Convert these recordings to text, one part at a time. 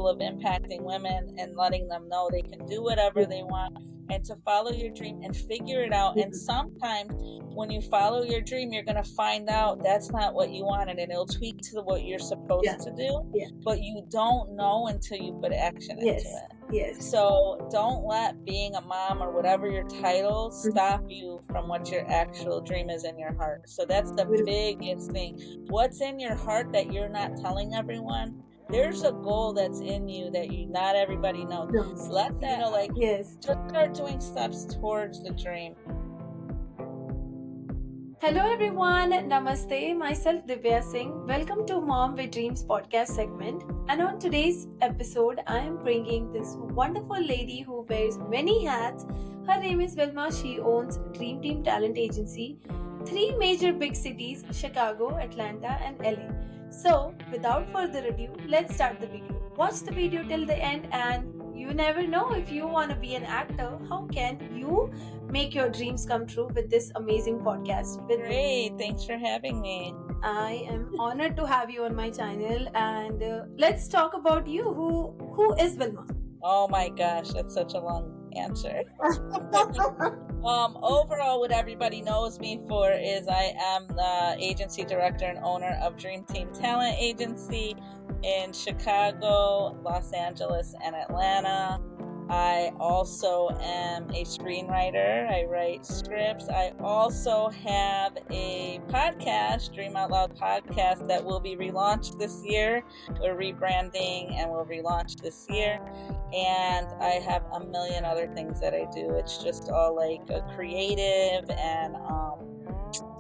goal of impacting women and letting them know they can do whatever they want and to follow your dream and figure it out. And sometimes when you follow your dream, you're going to find out that's not what you wanted, and it'll tweak to what you're supposed to do, but you don't know until you put action into it. Yes. So don't let being a mom or whatever your title stop you from what your actual dream is in your heart. So that's the biggest thing. What's in your heart that you're not telling everyone? There's a goal that's in you that not everybody knows. Let that just start doing steps towards the dream. Hello everyone, Namaste, myself Divya Singh. Welcome to Mom with Dreams podcast segment. And on today's episode, I am bringing this wonderful lady who wears many hats. Her name is Vilma. She owns Dream Team Talent Agency, 3 major big cities, Chicago, Atlanta and LA. So without further ado, let's start the video. Watch the video till the end, and you never know, if you want to be an actor, how can you make your dreams come true with this amazing podcast with Great, thanks for having me. I am honored to have you on my channel, and let's talk about you. Who is Vilma? Oh my gosh, that's such a long answer. Overall, what everybody knows me for is I am the agency director and owner of Dream Team Talent Agency in Chicago, Los Angeles, and Atlanta. I also am a screenwriter. I write scripts. I also have a podcast, Dream Out Loud podcast, that will be relaunched this year. We're rebranding and we'll relaunch this year. And I have a million other things that I do. It's just all like a creative and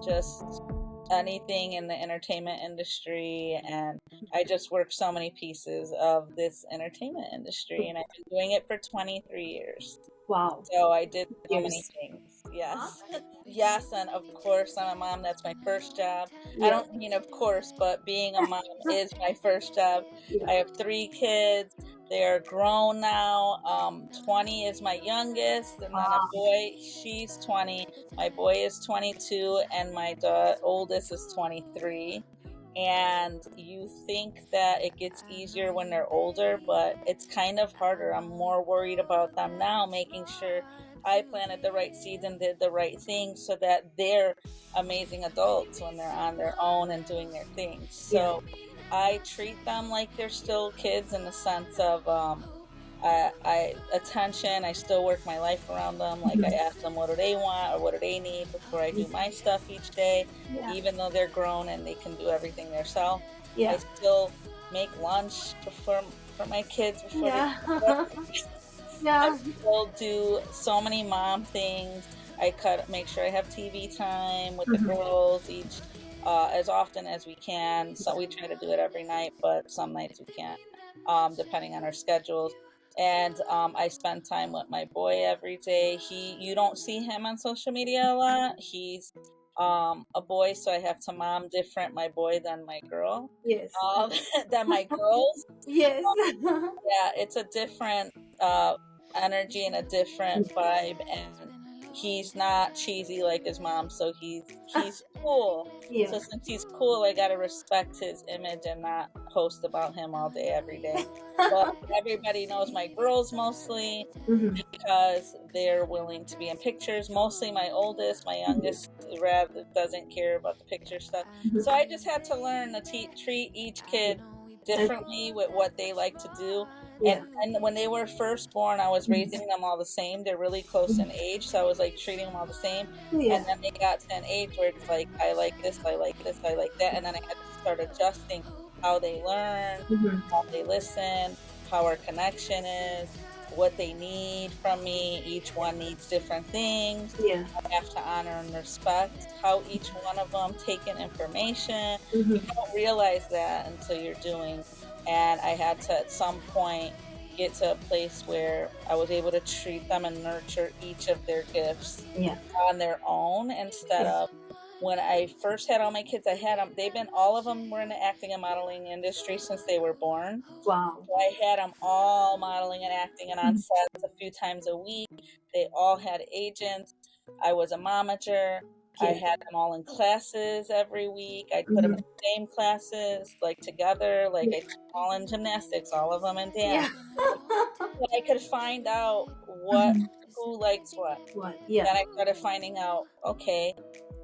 just anything in the entertainment industry, and I just work so many pieces of this entertainment industry, and I've been doing it for 23 years. Wow. So I did so many things. Yes. Yes, and of course I'm a mom. That's my first job. I don't mean of course, but being a mom is my first job. I have 3 kids. They're grown now. 20 is my youngest, and then a boy, she's 20. My boy is 22, and my oldest is 23. And you think that it gets easier when they're older, but it's kind of harder. I'm more worried about them now, making sure I planted the right seeds and did the right things so that they're amazing adults when they're on their own and doing their things. So I treat them like they're still kids in the sense of attention. I still work my life around them. Like I ask them what do they want or what do they need before I do my stuff each day. Even though they're grown and they can do everything themselves, I still make lunch for my kids before they I still do so many mom things. I make sure I have TV time with the girls each as often as we can. So we try to do it every night, but some nights we can't, depending on our schedules. And I spend time with my boy every day. You don't see him on social media a lot. He's a boy, so I have to mom different my boy than my girl. Yes. Than my girls. Yes. Yeah, it's a different energy and a different vibe, and he's not cheesy like his mom, so he's cool. So since he's cool, I gotta respect his image and not post about him all day every day. But everybody knows my girls mostly because they're willing to be in pictures. Mostly my oldest. My youngest rather doesn't care about the picture stuff. So I just had to learn to treat each kid differently with what they like to do. And when they were first born, I was raising them all the same. They're really close in age, so I was like treating them all the same. And then they got to an age where it's like, I like this, I like this, I like that. And then I had to start adjusting how they learn, how they listen, how our connection is, what they need from me. Each one needs different things. I have to honor and respect how each one of them take in information. You don't realize that until you're doing. And I had to, at some point, get to a place where I was able to treat them and nurture each of their gifts on their own instead of when I first had all my kids, all of them were in the acting and modeling industry since they were born. Wow. So I had them all modeling and acting and on sets a few times a week. They all had agents. I was a momager. I had them all in classes every week. I'd put them in the same classes, like together. Like I took them all in gymnastics, all of them in dance. So I could find out who likes what. Then I started finding out, okay,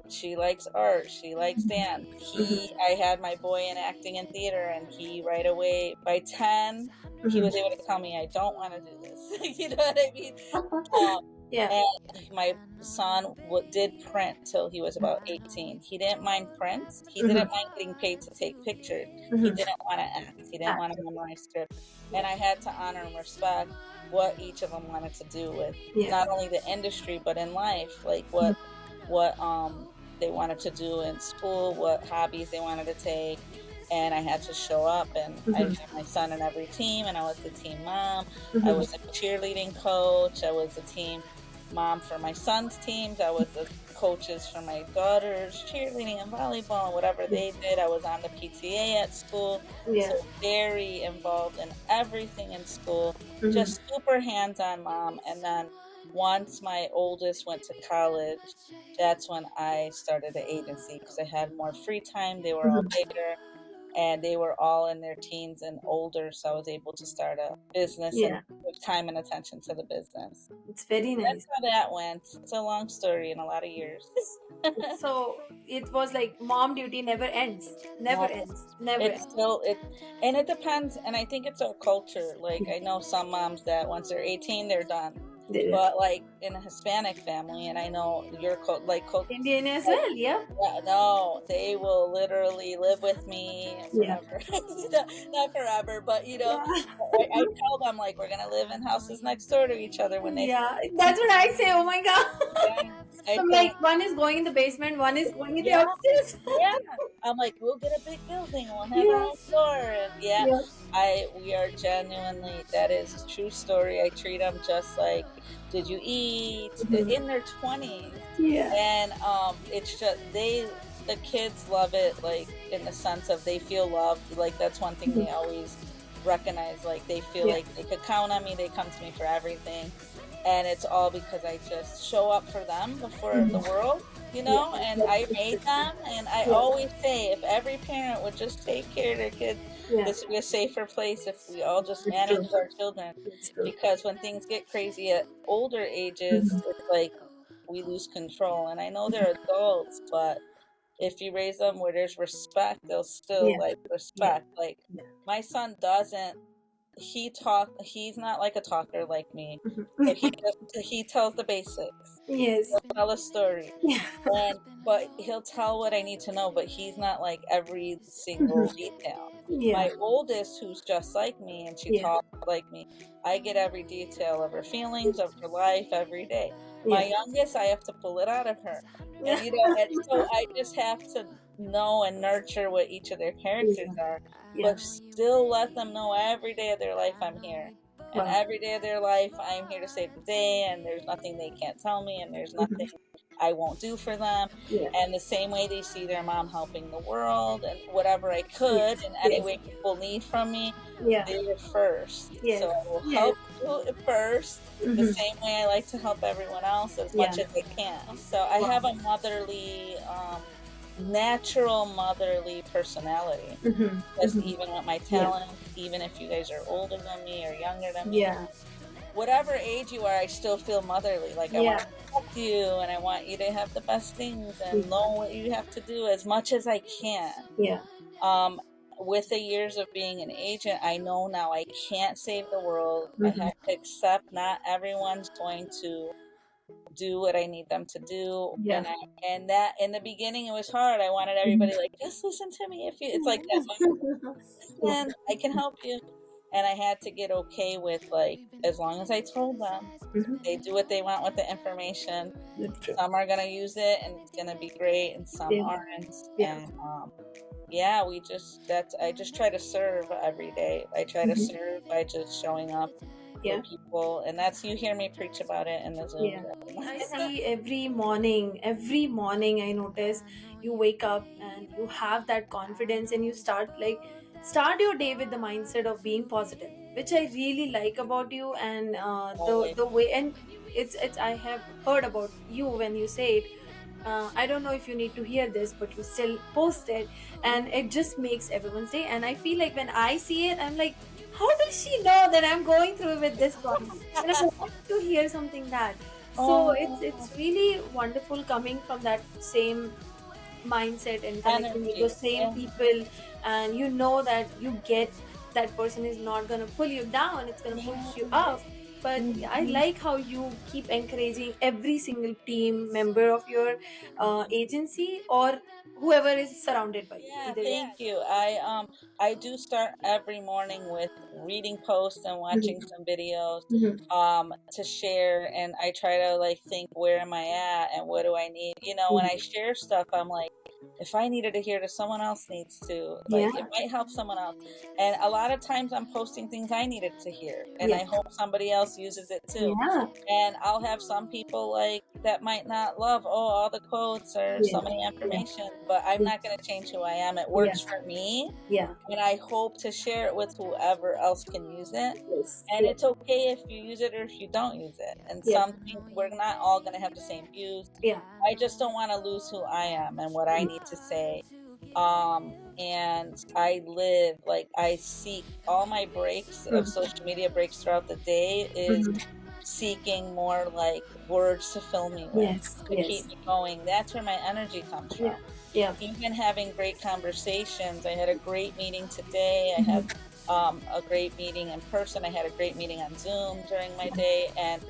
she likes art, she likes dance. I had my boy in acting and theater, and he right away, by 10, he was able to tell me, I don't want to do this. You know what I mean? And my son did print till he was about 18. He didn't mind prints. He didn't mind getting paid to take pictures. He didn't want to act. He didn't want to memorize scripts. And I had to honor and respect what each of them wanted to do with not only the industry, but in life, like what they wanted to do in school, what hobbies they wanted to take. And I had to show up, and I had my son in every team, and I was the team mom. I was a cheerleading coach. I was the team mom for my son's teams. I was the coaches for my daughter's cheerleading and volleyball and whatever they did. I was on the PTA at school. So very involved in everything in school. Just super hands-on mom. And then once my oldest went to college, that's when I started the agency, because I had more free time. They were all bigger, and they were all in their teens and older, so I was able to start a business and give time and attention to the business. It's very nice. That's how that went. It's a long story in a lot of years. So it was like mom duty never ends. Never ends. And it depends, and I think it's our culture. Like, I know some moms that once they're 18, they're done. But like in a Hispanic family, and I know you're Indian as well, no, they will literally live with me forever. Not forever, but you know, I tell them, like, we're gonna live in houses next door to each other when they. That's what I say. Oh my god. I'm like, one is going in the basement, one is going in the upstairs. I'm like, we'll get a big building, we'll have our own store, and we are genuinely, that is a true story. I treat them just like, did you eat? In their 20s. And it's just, the kids love it, like, in the sense of they feel loved. Like, that's one thing they always recognize. Like, they feel like they could count on me. They come to me for everything. And it's all because I just show up for them before the world, you know, and I made them. And I always say, if every parent would just take care of their kids, this would be a safer place if we all just manage our children. Because when things get crazy at older ages, it's like we lose control. And I know they're adults, but if you raise them where there's respect, they'll still like respect. Like, my son doesn't. He's not like a talker like me, but he tells the basics. He'll tell a story, but he'll tell what I need to know, but he's not like every single detail. My oldest, who's just like me, and she talks like me, I get every detail of her feelings, of her life, every day. My youngest, I have to pull it out of her, and, you know, and so I just have to know and nurture what each of their characters are, but still let them know every day of their life I'm here. And every day of their life, I'm here to save the day, and there's nothing they can't tell me, and there's nothing I won't do for them. And the same way they see their mom helping the world, and whatever I could, in any way people need from me, they're first. So I will help you first, the same way I like to help everyone else as much as I can. So I have a motherly, natural motherly personality. Because even with my talent, even if you guys are older than me or younger than me, whatever age you are, I still feel motherly. Like, I want to protect you, and I want you to have the best things and know what you have to do as much as I can. With the years of being an agent, I know now I can't save the world. I have to accept not everyone's going to do what I need them to do. And that in the beginning, it was hard. I wanted everybody like, just listen to me. It's like that. And I can help you. And I had to get okay with, like, as long as I told them, they do what they want with the information. Some are going to use it and it's going to be great, and some aren't. And I just try to serve every day. I try to serve by just showing up for people, and that's, you hear me preach about it in the Zoom. I see every morning I notice you wake up and you have that confidence, and you start your day with the mindset of being positive, which I really like about you. And the way, and it's I have heard about you when you say it, I don't know if you need to hear this, but you still post it, and it just makes everyone's day. And I feel like when I see it, I'm like, how does she know that I'm going through with this problem? And I want to hear something that. So it's Oh, really wonderful coming from that same mindset and connecting with energy. those same Yeah. people, and you know that you get that person is not gonna pull you down, it's gonna push you up. But I Mhm. like how you keep encouraging every single team member of your agency, or whoever is surrounded by you, Yeah, either thank you. I do start every morning with reading posts and watching Mhm. some videos Mhm. to share, and I try to like think, where am I at and what do I need? When I share stuff, I'm like, if I needed to hear it, someone else needs to. Yeah, Like, it might help someone else. And a lot of times I'm posting things I needed to hear, and yeah, I hope somebody else uses it too. yeah, And I'll have some people like that might not love, all the quotes or yeah, so many yeah, information, but I'm not going to change who I am. It yeah, works for me, yeah, and I hope to share it with whoever else can use it. yes, And yeah, it's okay if you use it or if you don't use it. And yeah, some things, we're not all going to have the same views. yeah, I just don't want to lose who I am and what I need to say. And I live, like, I seek all my breaks of Mhm. social media breaks throughout the day is Mhm. seeking more like words to fill me with, Yes, to keep yes, me going. That's where my energy comes yeah, from. yeah. Even having great conversations. I had a great meeting today. I had Mhm. a great meeting in person. I had a great meeting on Zoom during my day. And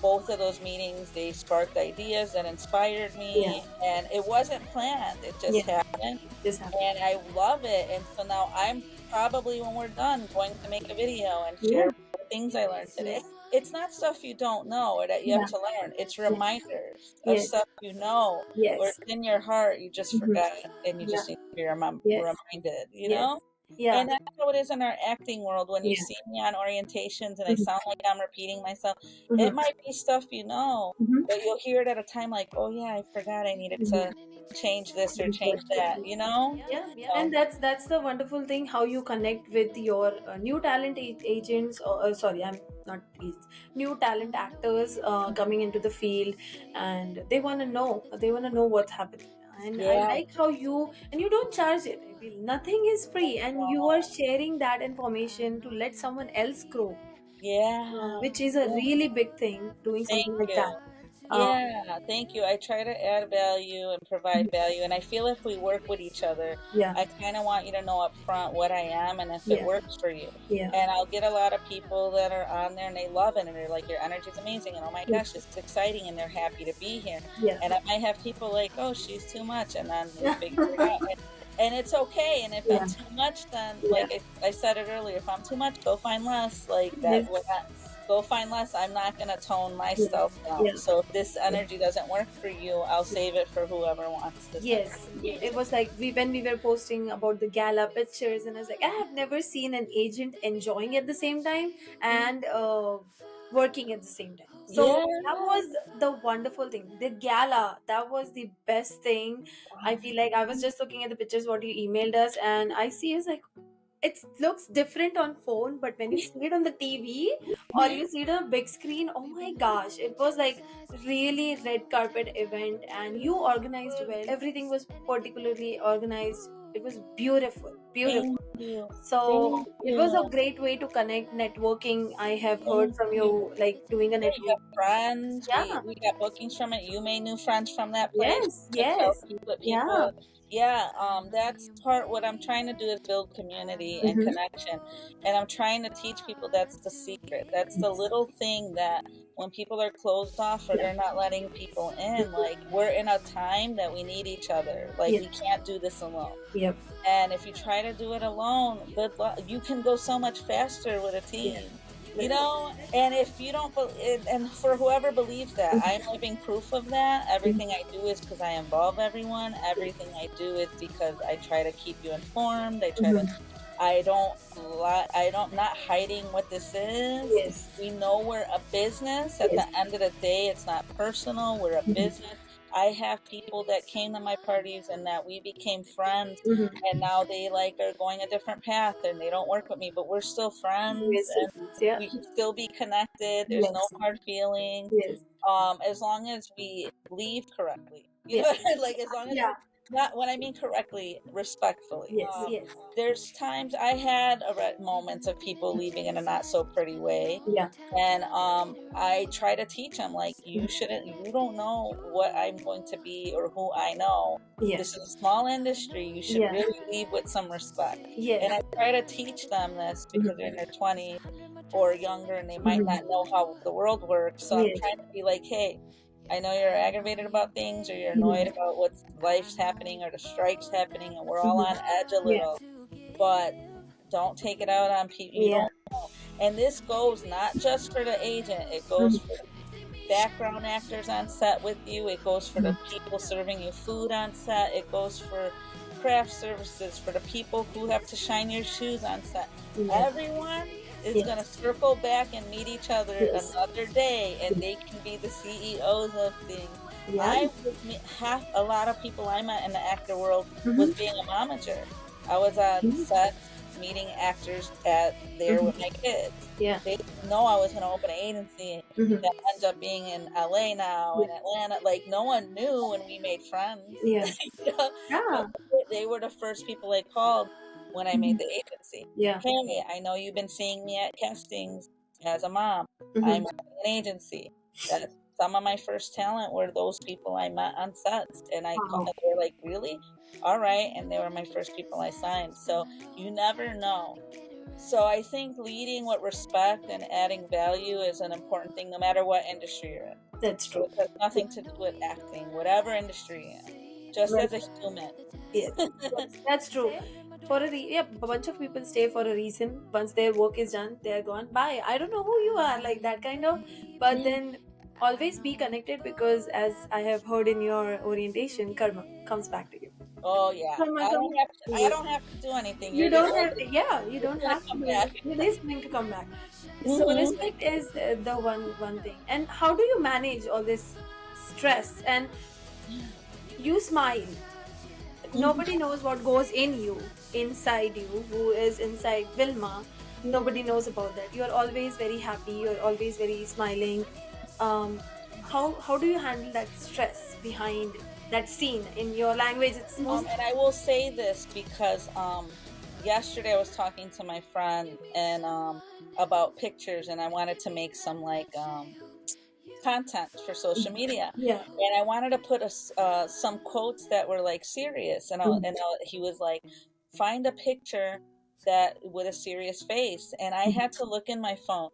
both of those meetings, they sparked ideas that inspired Yeah, me. And it wasn't planned, it yeah, just happened. this happened. And I love it. And so now I'm probably, when we're done, going to make a video and Yeah, share the things I learned today. yes, It's not stuff you don't know or that you have yeah, to learn. It's yeah, reminders of yes, stuff you know, or yes, it's in your heart, you just Mhm. forgot, and you Yeah, just need to be yes, reminded, you yes, know? yeah, And that's how it is in our acting world. When you yeah, see me on orientations and I Mhm. sound like I'm repeating myself, it Mhm. might be stuff you know, Mhm. but you'll hear it at a time like, oh yeah, I forgot I needed Mhm. to change this or change that, Exactly. you know? Yeah, and So, that's the wonderful thing, how you connect with your new talent agents, or sorry, I'm not agents, new talent actors coming into the field, and they want to know what's happening. And I yeah. like how you don't charge it. I feel nothing is free, and you are sharing that information to let someone else grow, Yeah. which is a Yeah. really big thing, doing Thank something like you. that. uh, Yeah, thank you. I try to add value and provide value. And I feel if we work with each other, yeah, I kind of want you to know up front what I am and if it yeah, works for you. yeah, And I'll get a lot of people that are on there and they love it and they're like, your energy's amazing. And oh my yeah, gosh, it's exciting. And they're happy to be here. yeah. And I might have people like, oh, she's too much. And then we figure it out. And it's okay. And if Yeah, I'm too much, then yeah, like I said it earlier, if I'm too much, go find less. Like that, yes, go find less. I'm not going to tone yeah, myself down. yeah, So if this yeah. energy doesn't work for you, I'll save it for whoever wants this Yes, energy. it was like we were posting about the gala pictures, and I was like, I have never seen an agent enjoying at the same time and working at the same time. So Yeah. that was the wonderful thing. The gala, that was the best thing. I feel like I was just looking at the pictures what you emailed us, and I see it's like it looks different on phone, but when you see it on the TV or you see it on a big screen, oh my gosh, it was like really red carpet event, and you organized well. Everything was particularly organized. It was beautiful, Thank beautiful. you. So Thank it was a you. great way to connect, networking. I have heard Thank from you. you like doing a Yeah, you network. have friends. Yeah. We got bookings from it. You made new friends from that place. Yes. To tell Yes. people, Yeah. yeah. That's part. What I'm trying to do is build community and Mm-hmm. connection, and I'm trying to teach people that's the secret. That's the little thing that when people are closed off or Yeah. they're not letting people in, like we're in a time that we need each other. Like Yeah. we can't do this alone. Yep. And if you try to do it alone, good luck. You can go so much faster with a Yeah. team, Yes. and if you don't, and for whoever believes that, I'm Mhm. living proof of that. Everything I do is because I involve everyone. Everything I do is because I try to keep you informed. Mhm. I don't lie, not hiding what this is. Yes. We know we're a business. At Yes. the end of the day, it's not personal. We're a Mhm. business. I have people that came to my parties and that we became friends, Mhm. and now they like are going a different path and they don't work with me, but we're still friends Yes. and Yeah. we can still be connected. There's no Yes. hard feelings. Yes. As long as we leave correctly. You know, like as long as not when I mean correctly, respectfully. Yes. There's times I had moments of people leaving in a not so pretty way, Yeah. and I try to teach them like you don't know what I'm going to be or who I know. Yeah. This is a small industry. You should really leave with some respect. Yes. And I try to teach them this because they're in their 20s or younger and they might not know how the world works. So I'm trying to be like, hey, I know you're aggravated about things or you're annoyed about what's life's happening or the strike's happening and we're all on edge a little, but don't take it out on people. You don't know. And this goes not just for the agent, it goes for the background actors on set with you, it goes for the people serving you food on set, it goes for craft services, for the people who have to shine your shoes on set. Everyone is going to circle back and meet each other another day, and they can be the CEOs of things. A lot of people I met in the actor world was being a momager. I was on set meeting actors there with my kids. They didn't know I was going to open an agency that ends up being in LA now, in Atlanta. Like, no one knew when we made friends. They were the first people I called when I made the agency. Hey, I know you've been seeing me at castings as a mom. I'm running an agency. Some of my first talent were those people I met on sets, and I called. They were like, "Really? All right." And they were my first people I signed. So you never know. So I think leading with respect and adding value is an important thing, no matter what industry you're in. That's true. It has nothing to do with acting, whatever industry you're in. Just as a human. Yes, that's true. A bunch of people stay for a reason. Once their work is done, they're gone. Bye. I don't know who you are, like that kind of. But then always be connected, because as I have heard in your orientation, karma comes back to you. Oh yeah. I don't have to do anything. You don't have to. Yeah, you don't have to. It is going to come back. So respect is the one thing. And how do you manage all this stress? And you smile. Nobody knows what goes inside you, who is inside Vilma. Nobody knows about that. You're always very happy. You're always very smiling. How do you handle that stress behind that scene in your language? And I will say this because yesterday I was talking to my friend and about pictures, and I wanted to make some like content for social media. And I wanted to put some quotes that were like serious, and he was like, find a picture that with a serious face, and I had to look in my phone.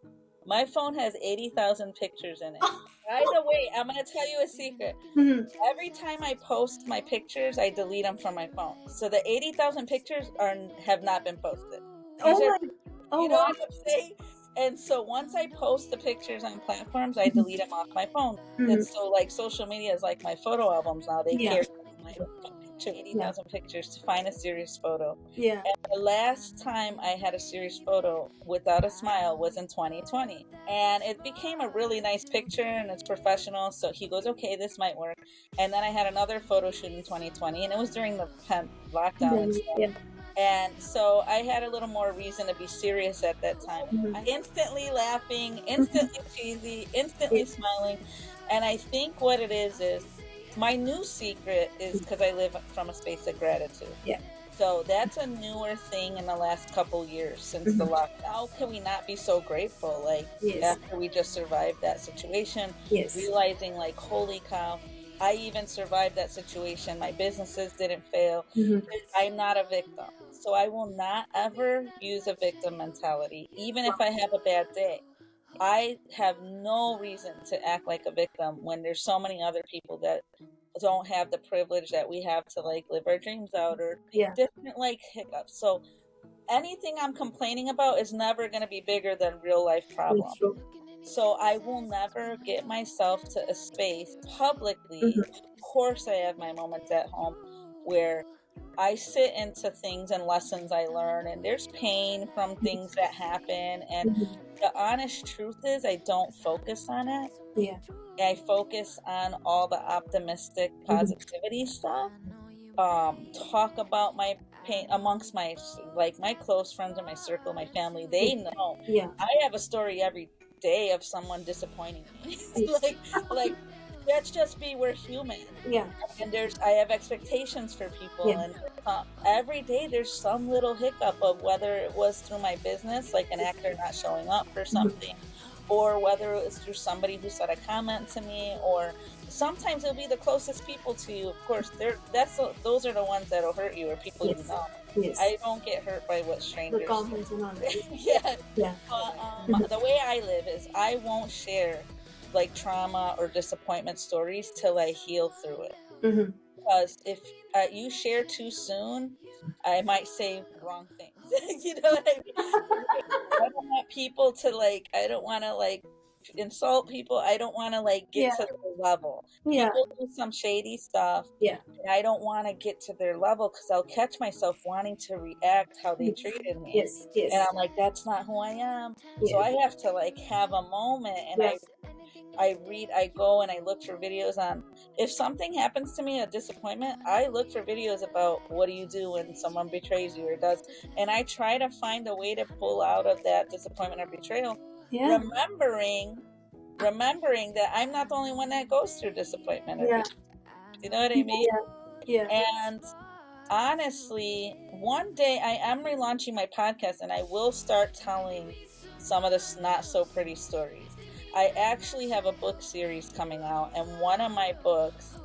My phone has 80,000 pictures in it. By the way, I'm going to tell you a secret. Every time I post my pictures, I delete them from my phone. So the 80,000 pictures have not been posted. You know what I'm saying? And so once I post the pictures on platforms, I delete them off my phone. And so like social media is like my photo albums now. They carry my picture, 80,000 pictures to find a serious photo. And the last time I had a serious photo without a smile was in 2020. And it became a really nice picture and it's professional. So he goes, okay, this might work. And then I had another photo shoot in 2020, and it was during the lockdown and stuff. And so I had a little more reason to be serious at that time. Instantly laughing, instantly cheesy, instantly smiling. And I think what it is my new secret is because I live from a space of gratitude. So that's a newer thing in the last couple years since the lockdown. How can we not be so grateful? Like after we just survived that situation, realizing like, holy cow, I even survived that situation. My businesses didn't fail. I'm not a victim. So I will not ever use a victim mentality, even if I have a bad day. I have no reason to act like a victim when there's so many other people that don't have the privilege that we have to like live our dreams out or different like hiccups. So anything I'm complaining about is never going to be bigger than real life problems. So I will never get myself to a space publicly. Of course, I have my moments at home where I sit into things and lessons I learn, and there's pain from things that happen. And the honest truth is I don't focus on it. I focus on all the optimistic positivity stuff. Talk about my pain amongst my close friends and my circle, my family. They know. I have a story every day of someone disappointing me. like let's just be, we're human. Yeah. And I have expectations for people. Yeah. And every day there's some little hiccup of whether it was through my business, like an actor not showing up for something, or whether it was through somebody who said a comment to me, or sometimes it'll be the closest people to you. Of course, those are the ones that'll hurt you, or people Yes. you know. Yes. I don't get hurt by what strangers The comments and all that. yeah. Yeah. But the way I live is I won't share like trauma or disappointment stories till I heal through it. Mm-hmm. Because if you share too soon, I might say wrong things. You know what I mean? I don't want people to I don't want to insult people. I don't want to get to their level. Yeah. People do some shady stuff. Yeah. And I don't want to get to their level because I'll catch myself wanting to react how they treated me. Yes. Yes. And I'm like, that's not who I am. Yeah. So I have to have a moment, and I go and I look for videos on, if something happens to me, a disappointment, I look for videos about what do you do when someone betrays you or does, and I try to find a way to pull out of that disappointment or betrayal, remembering that I'm not the only one that goes through disappointment or betrayal. You know what I mean? Yeah. And honestly, one day I am relaunching my podcast, and I will start telling some of the not so pretty stories. I actually have a book series coming out, and one of my books,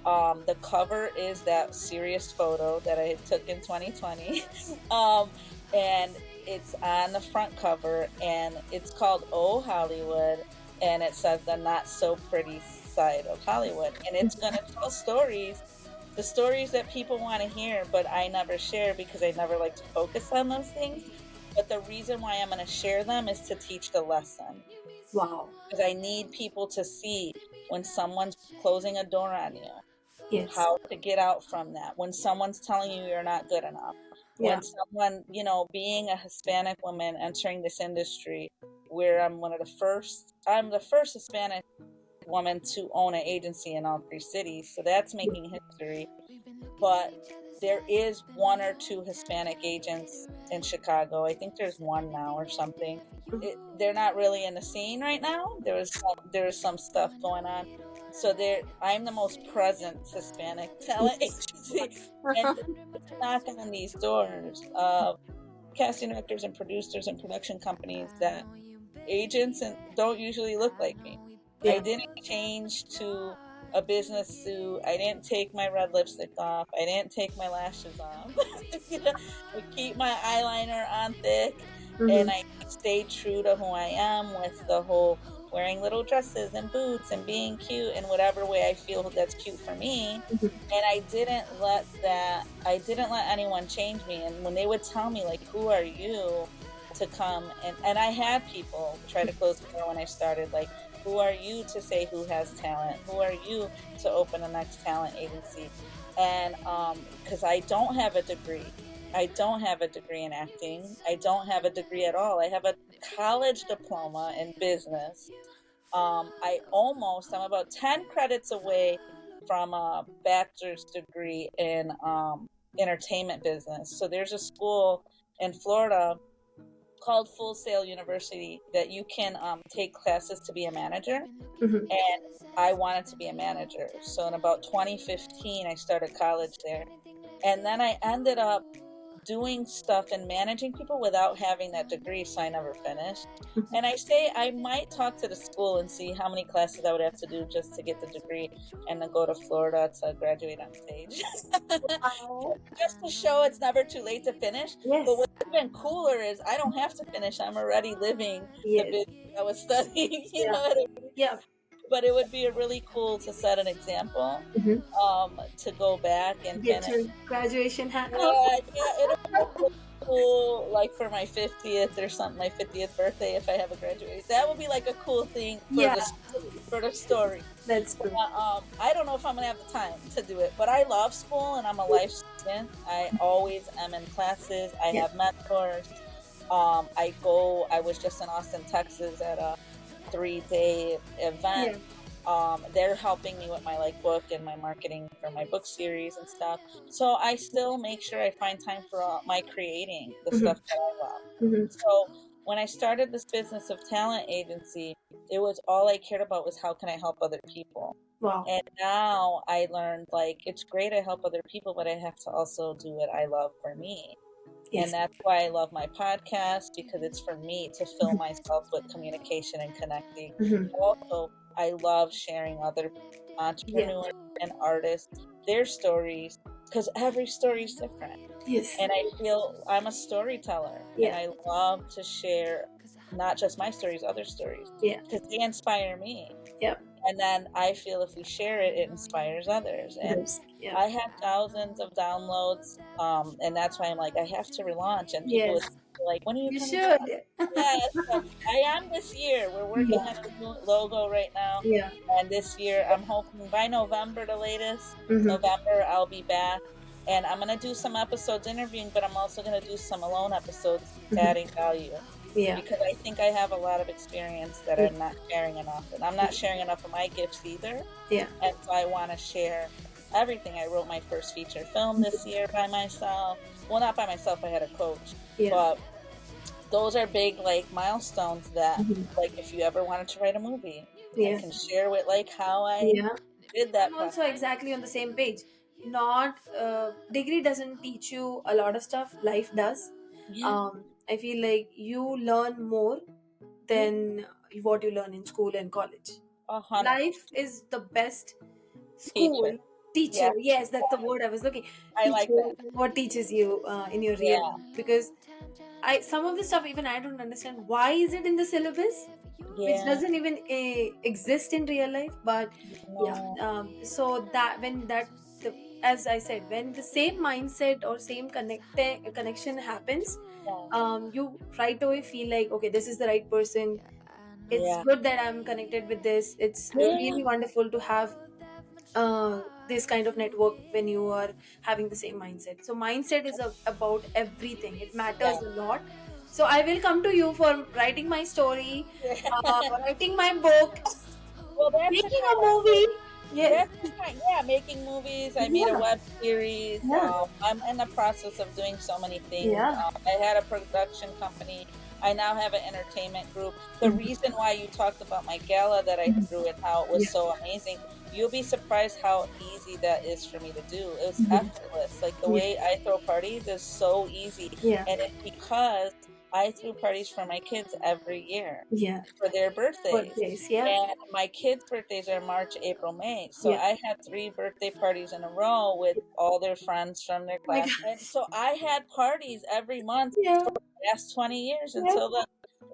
the cover is that serious photo that I took in 2020, and it's on the front cover, and it's called Oh Hollywood, and it says the not so pretty side of Hollywood, and it's going to tell the stories that people want to hear, but I never share because I never like to focus on those things. But the reason why I'm going to share them is to teach the lesson. Wow. Because I need people to see when someone's closing a door on you, how to get out from that. When someone's telling you you're not good enough. When someone, being a Hispanic woman entering this industry, where I'm the first Hispanic woman to own an agency in all 3 cities. So that's making history. But there is 1 or 2 Hispanic agents in Chicago. I think there's 1 now or something. They're not really in the scene right now. There was some stuff going on. So I'm the most present Hispanic talent agency. And knocking on these doors of casting directors and producers and production companies that agents don't usually look like me. I didn't change to a business suit. I didn't take my red lipstick off. I didn't take my lashes off. I keep my eyeliner on thick, and I stay true to who I am with the whole wearing little dresses and boots and being cute in whatever way I feel that's cute for me. And I didn't let anyone change me. And when they would tell me who are you to come, and I had people try to close the door when I started, who are you to say who has talent? Who are you to open the next talent agency? And because I don't have a degree. I don't have a degree in acting. I don't have a degree at all. I have a college diploma in business. I'm about 10 credits away from a bachelor's degree in entertainment business. So there's a school in Florida called Full Sail University that you can take classes to be a manager. And I wanted to be a manager. So in about 2015, I started college there. And then I ended up doing stuff and managing people without having that degree, so I never finished. And I might talk to the school and see how many classes I would have to do just to get the degree and then go to Florida to graduate on stage. Just to show it's never too late to finish. But what's even cooler is I don't have to finish. I'm already living the business I was studying. You know what I mean? Yeah. But it would be really cool to set an example, to go back and get your graduation hat. It'll be cool, for my 50th or something, my 50th birthday, if I have a graduation. That would be a cool thing for the story. That's true. I don't know if I'm gonna have the time to do it, but I love school and I'm a life student. I always am in classes. I have mentors. I was just in Austin, Texas at a 3-day event. They're helping me with my book and my marketing for my book series and stuff. So I still make sure I find time for my creating the stuff that I love. So when I started this business of talent agency, it was all I cared about was how can I help other people. Wow. And now I learned, like, it's great I help other people, but I have to also do what I love for me. Yes. And that's why I love my podcast, because it's for me to fill myself with communication and connecting. Also, I love sharing other entrepreneurs and artists, their stories, because every story is different. Yes. And I feel I'm a storyteller, and I love to share not just my stories, other stories, because they inspire me. Yep. And then I feel if we share it, it inspires others. And I have thousands of downloads, and that's why I'm like, I have to relaunch. And people would be like, when are you You coming should. back? Yes, so I am this year. We're working on a new logo right now. Yeah. And this year, I'm hoping by November, the latest, November, I'll be back. And I'm going to do some episodes interviewing, but I'm also going to do some alone episodes adding value. Yeah. Because I think I have a lot of experience that I'm not sharing enough. And I'm not sharing enough of my gifts either. Yeah. And so I want to share everything. I wrote my first feature film this year by myself. Well, not by myself. I had a coach. But those are big, like, milestones that, like, if you ever wanted to write a movie, I can share with, like, how I did that. I'm also exactly on the same page. Not degree doesn't teach you a lot of stuff. Life does. I feel like you learn more than what you learn in school and college. Life is the best school teacher. Yes, that's the word I was looking. I like that. What teaches you in your real life? Because some of the stuff even I don't understand. Why is it in the syllabus? Which doesn't even exist in real life. But so that as I said, when the same mindset or same connection happens, you right away feel like, okay, this is the right person. It's good that I'm connected with this. It's really wonderful to have this kind of network when you are having the same mindset. So mindset is about everything. It matters a lot. So I will come to you for writing my story, writing my book, making a movie. Yes. Making movies. I made a web series. I'm in the process of doing so many things. I had a production company. I now have an entertainment group. The reason why you talked about my gala that I threw and how it was so amazing, you'll be surprised how easy that is for me to do. It was effortless. Like, the way I throw parties is so easy. And it's because I threw parties for my kids every year for their birthdays. And my kids' birthdays are March, April, May. So I had 3 birthday parties in a row with all their friends from their class. And so I had parties every month for the last 20 years until the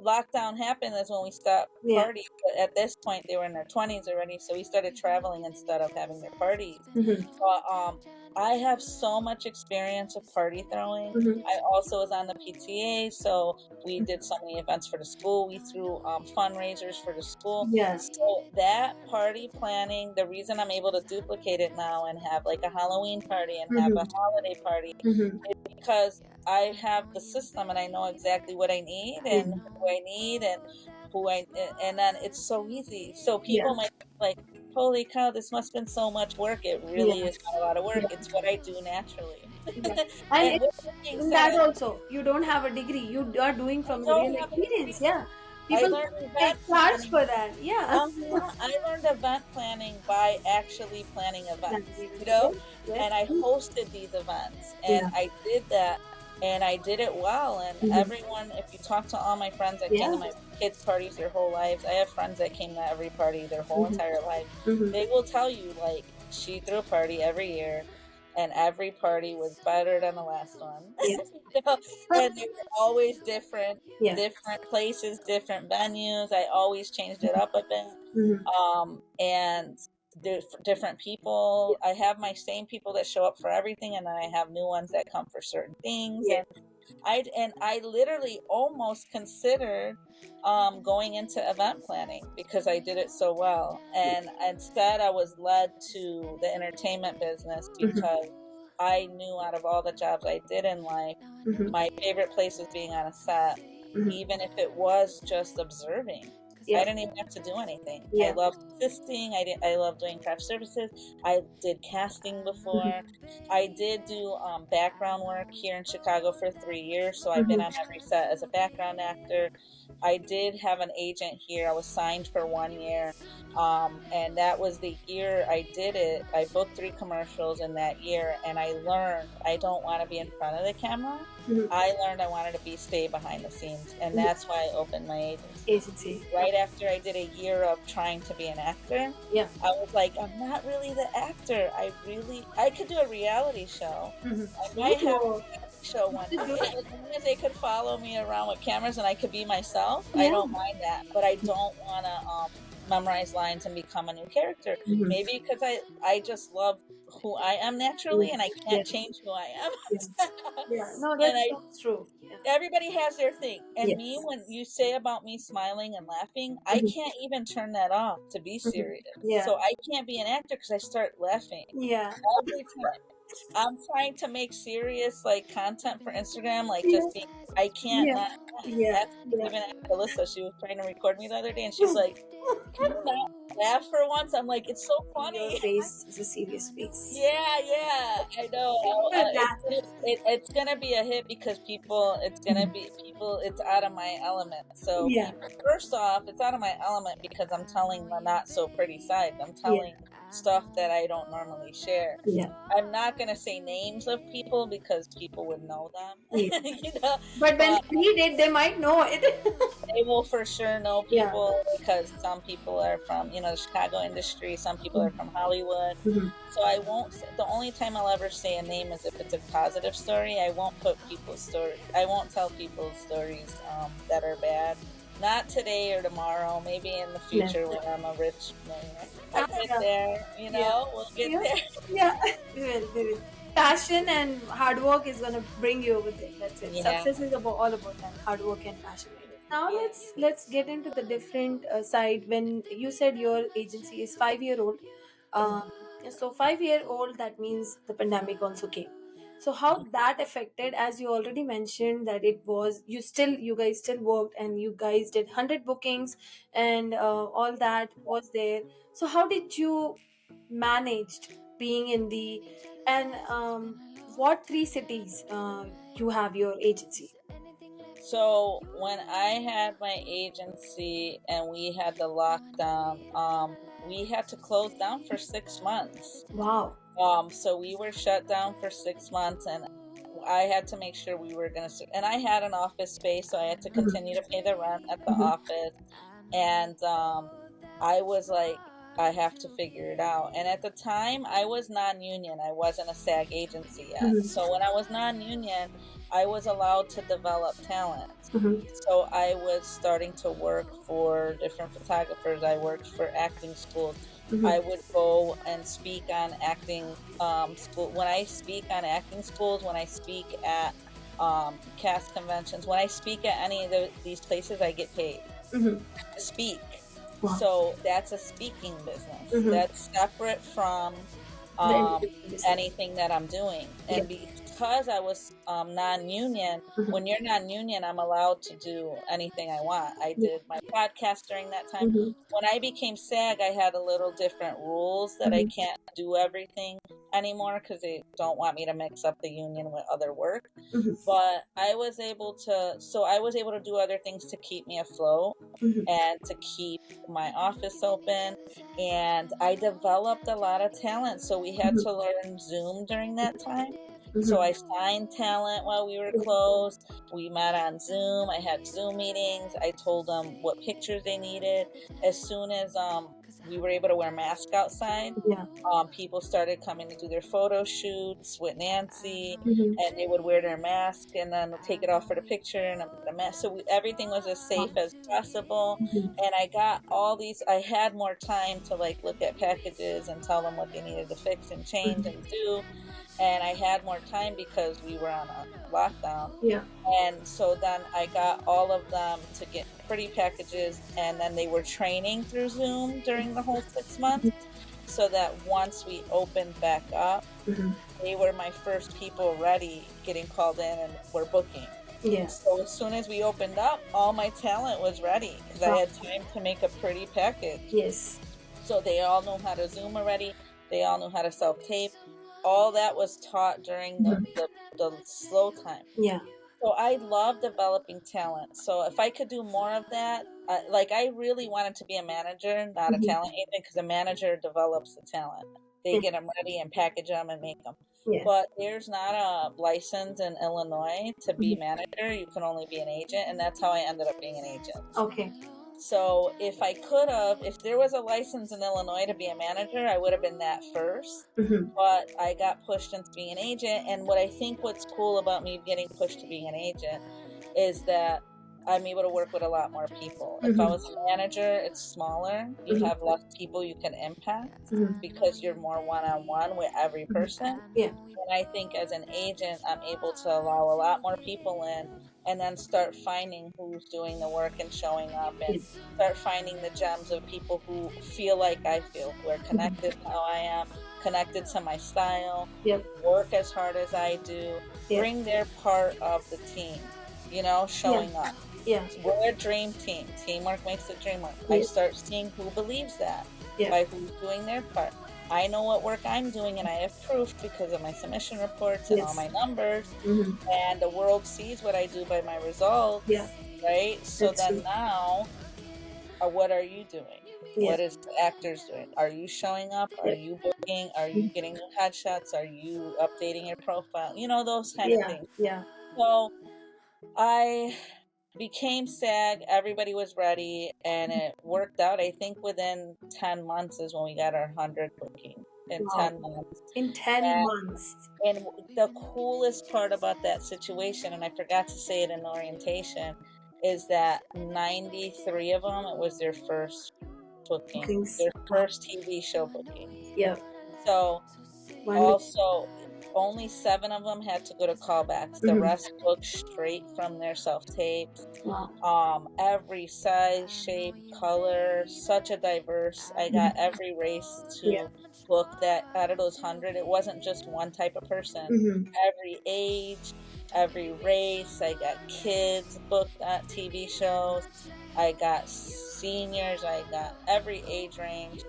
lockdown happened. That's when we stopped partying. But at this point, they were in their 20s already. So we started traveling instead of having their parties. But I have so much experience of party throwing. I also was on the PTA, so we did so many events for the school. We threw fundraisers for the school. So that party planning, the reason I'm able to duplicate it now and have, like, a Halloween party and have a holiday party is because I have the system and I know exactly what I need and who I need and and then it's so easy. So people might be like, holy cow, this must have been so much work. It really is not a lot of work. It's what I do naturally. And in that also, you don't have a degree. You are doing from your real experience. People take charge for that. I learned event planning by actually planning events, you know, and I hosted these events, and I did that, and I did it well. And everyone, if you talk to all my friends that came to my kids' parties their whole lives, I have friends that came to every party their whole entire life. They will tell you, like, she threw a party every year, and every party was better than the last one. You know? And they were always different places, different venues. I always changed it up a bit. And different people. I have my same people that show up for everything, and then I have new ones that come for certain things. And I literally almost considered going into event planning because I did it so well. And instead I was led to the entertainment business because I knew out of all the jobs I did in life, my favorite place was being on a set, even if it was just observing. I didn't even have to do anything. I loved assisting. I loved doing craft services. I did casting before. I did do background work here in Chicago for 3 years. So I've been on every set as a background actor. I did have an agent here. I was signed for 1 year. And that was the year I did it. I booked 3 commercials in that year, and I learned I don't want to be in front of the camera. I learned I wanted to stay behind the scenes, and that's why I opened my agency. Right after I did a year of trying to be an actor, I was like, I'm not really the actor. I could do a reality show. I might have a reality show one day. As long as they could follow me around with cameras and I could be myself, I don't mind that. But I don't want to memorize lines and become a new character. Maybe because I just love who I am naturally, and I can't change who I am. No, that's true. Everybody has their thing, and me, when you say about me smiling and laughing, I can't even turn that off to be serious. So I can't be an actor because I start laughing every time. I'm trying to make serious content for Instagram, I can't not. Even Alyssa, she was trying to record me the other day, and she's like, "Can you not laugh for once?" I'm like, "It's so funny." Your face is a serious face. Yeah, I know. It's gonna be a hit because it's out of my element. So first off, it's out of my element because I'm telling the not so pretty side. I'm telling stuff that I don't normally share. I'm not gonna say names of people because people would know them. But when they read it, they might know it. They will for sure know people because some people are from the Chicago industry, some people are from Hollywood. So I won't. The only time I'll ever say a name is if it's a positive story. I won't put people's story. I won't tell people's stories that are bad. Not today or tomorrow. Maybe in the future when I'm a rich millionaire. I'll get there. We'll get there. We will. Passion and hard work is gonna bring you over there. That's it. Success is all about that. Hard work and passion. Now let's get into the different side. When you said your agency is 5-year-old, so 5-year-old, that means the pandemic also came. So how that affected, as you already mentioned, that it was you guys still worked and you guys did 100 bookings and all that was there. So how did you managed being in the and what 3 cities you have your agency? So when I had my agency and we had the lockdown, we had to close down for 6 months. Wow. So we were shut down for 6 months, and I had to make sure we were going to, and I had an office space, so I had to continue to pay the rent at the office. And I was like, I have to figure it out. And at the time, I was non-union. I wasn't a SAG agency yet. So when I was non-union, I was allowed to develop talent. So I was starting to work for different photographers. I worked for acting schools. I would go and speak on acting school. When I speak on acting schools, when I speak at cast conventions, when I speak at any of these places, I get paid to speak. Wow. So that's a speaking business. That's separate from anything that I'm doing. And because I was non-union, when you're non-union, I'm allowed to do anything I want. I did my podcast during that time. When I became SAG, I had a little different rules that I can't do everything anymore because they don't want me to mix up the union with other work. But I was able to do other things to keep me afloat and to keep my office open. And I developed a lot of talent. So we had to learn Zoom during that time. So I signed talent while we were closed. We met on Zoom. I had Zoom meetings. I told them what pictures they needed. As soon as we were able to wear masks outside, people started coming to do their photo shoots with Nancy, and they would wear their mask and then take it off for the picture and the mask. So everything was as safe as possible. And I got all these. I had more time to look at packages and tell them what they needed to fix and change and do. And I had more time because we were on a lockdown. And so then I got all of them to get pretty packages, and then they were training through Zoom during the whole 6 months, so that once we opened back up, they were my first people ready, getting called in and were booking. So as soon as we opened up, all my talent was ready because I had time to make a pretty package. So they all knew how to Zoom already. They all knew how to self-tape. All that was taught during the slow time. So I love developing talent. So if I could do more of that, like I really wanted to be a manager, not a talent agent, because a manager develops the talent. They Yeah. get them ready and package them and make them. Yeah. But there's not a license in Illinois to be manager. You can only be an agent, and that's how I ended up being an agent. Okay. So if I could have, if there was a license in Illinois to be a manager, I would have been that first. But I got pushed into being an agent. And what I think what's cool about me getting pushed to being an agent is that I'm able to work with a lot more people. If I was a manager, it's smaller. You have less people you can impact because you're more one-on-one with every person. Yeah. And I think as an agent, I'm able to allow a lot more people in and then start finding who's doing the work and showing up and start finding the gems of people who feel like I feel, who are connected to how I am, connected to my style, work as hard as I do, bring their part of the team, you know, showing up. Yeah. We're a dream team. Teamwork makes the dream work. I start seeing who believes that by who's doing their part. I know what work I'm doing, and I have proof because of my submission reports and all my numbers. And the world sees what I do by my results, right? So then now, what are you doing? What is the actors doing? Are you showing up? Are you booking? Are you getting new headshots? Are you updating your profile? You know, those kind of things. Yeah. So I became SAG, everybody was ready, and it worked out. I think within 10 months is when we got our 100 booking. In 10 months. In 10 months. And the coolest part about that situation, and I forgot to say it in orientation, is that 93 of them, it was their first booking, their first TV show booking. Yeah. So also, only 7 of them had to go to callbacks. The rest booked straight from their self-tapes. Wow. Every size, shape, color, such a diverse. I got every race to book that. Out of those 100, it wasn't just one type of person. Every age, every race. I got kids booked at TV shows. I got seniors. I got every age range.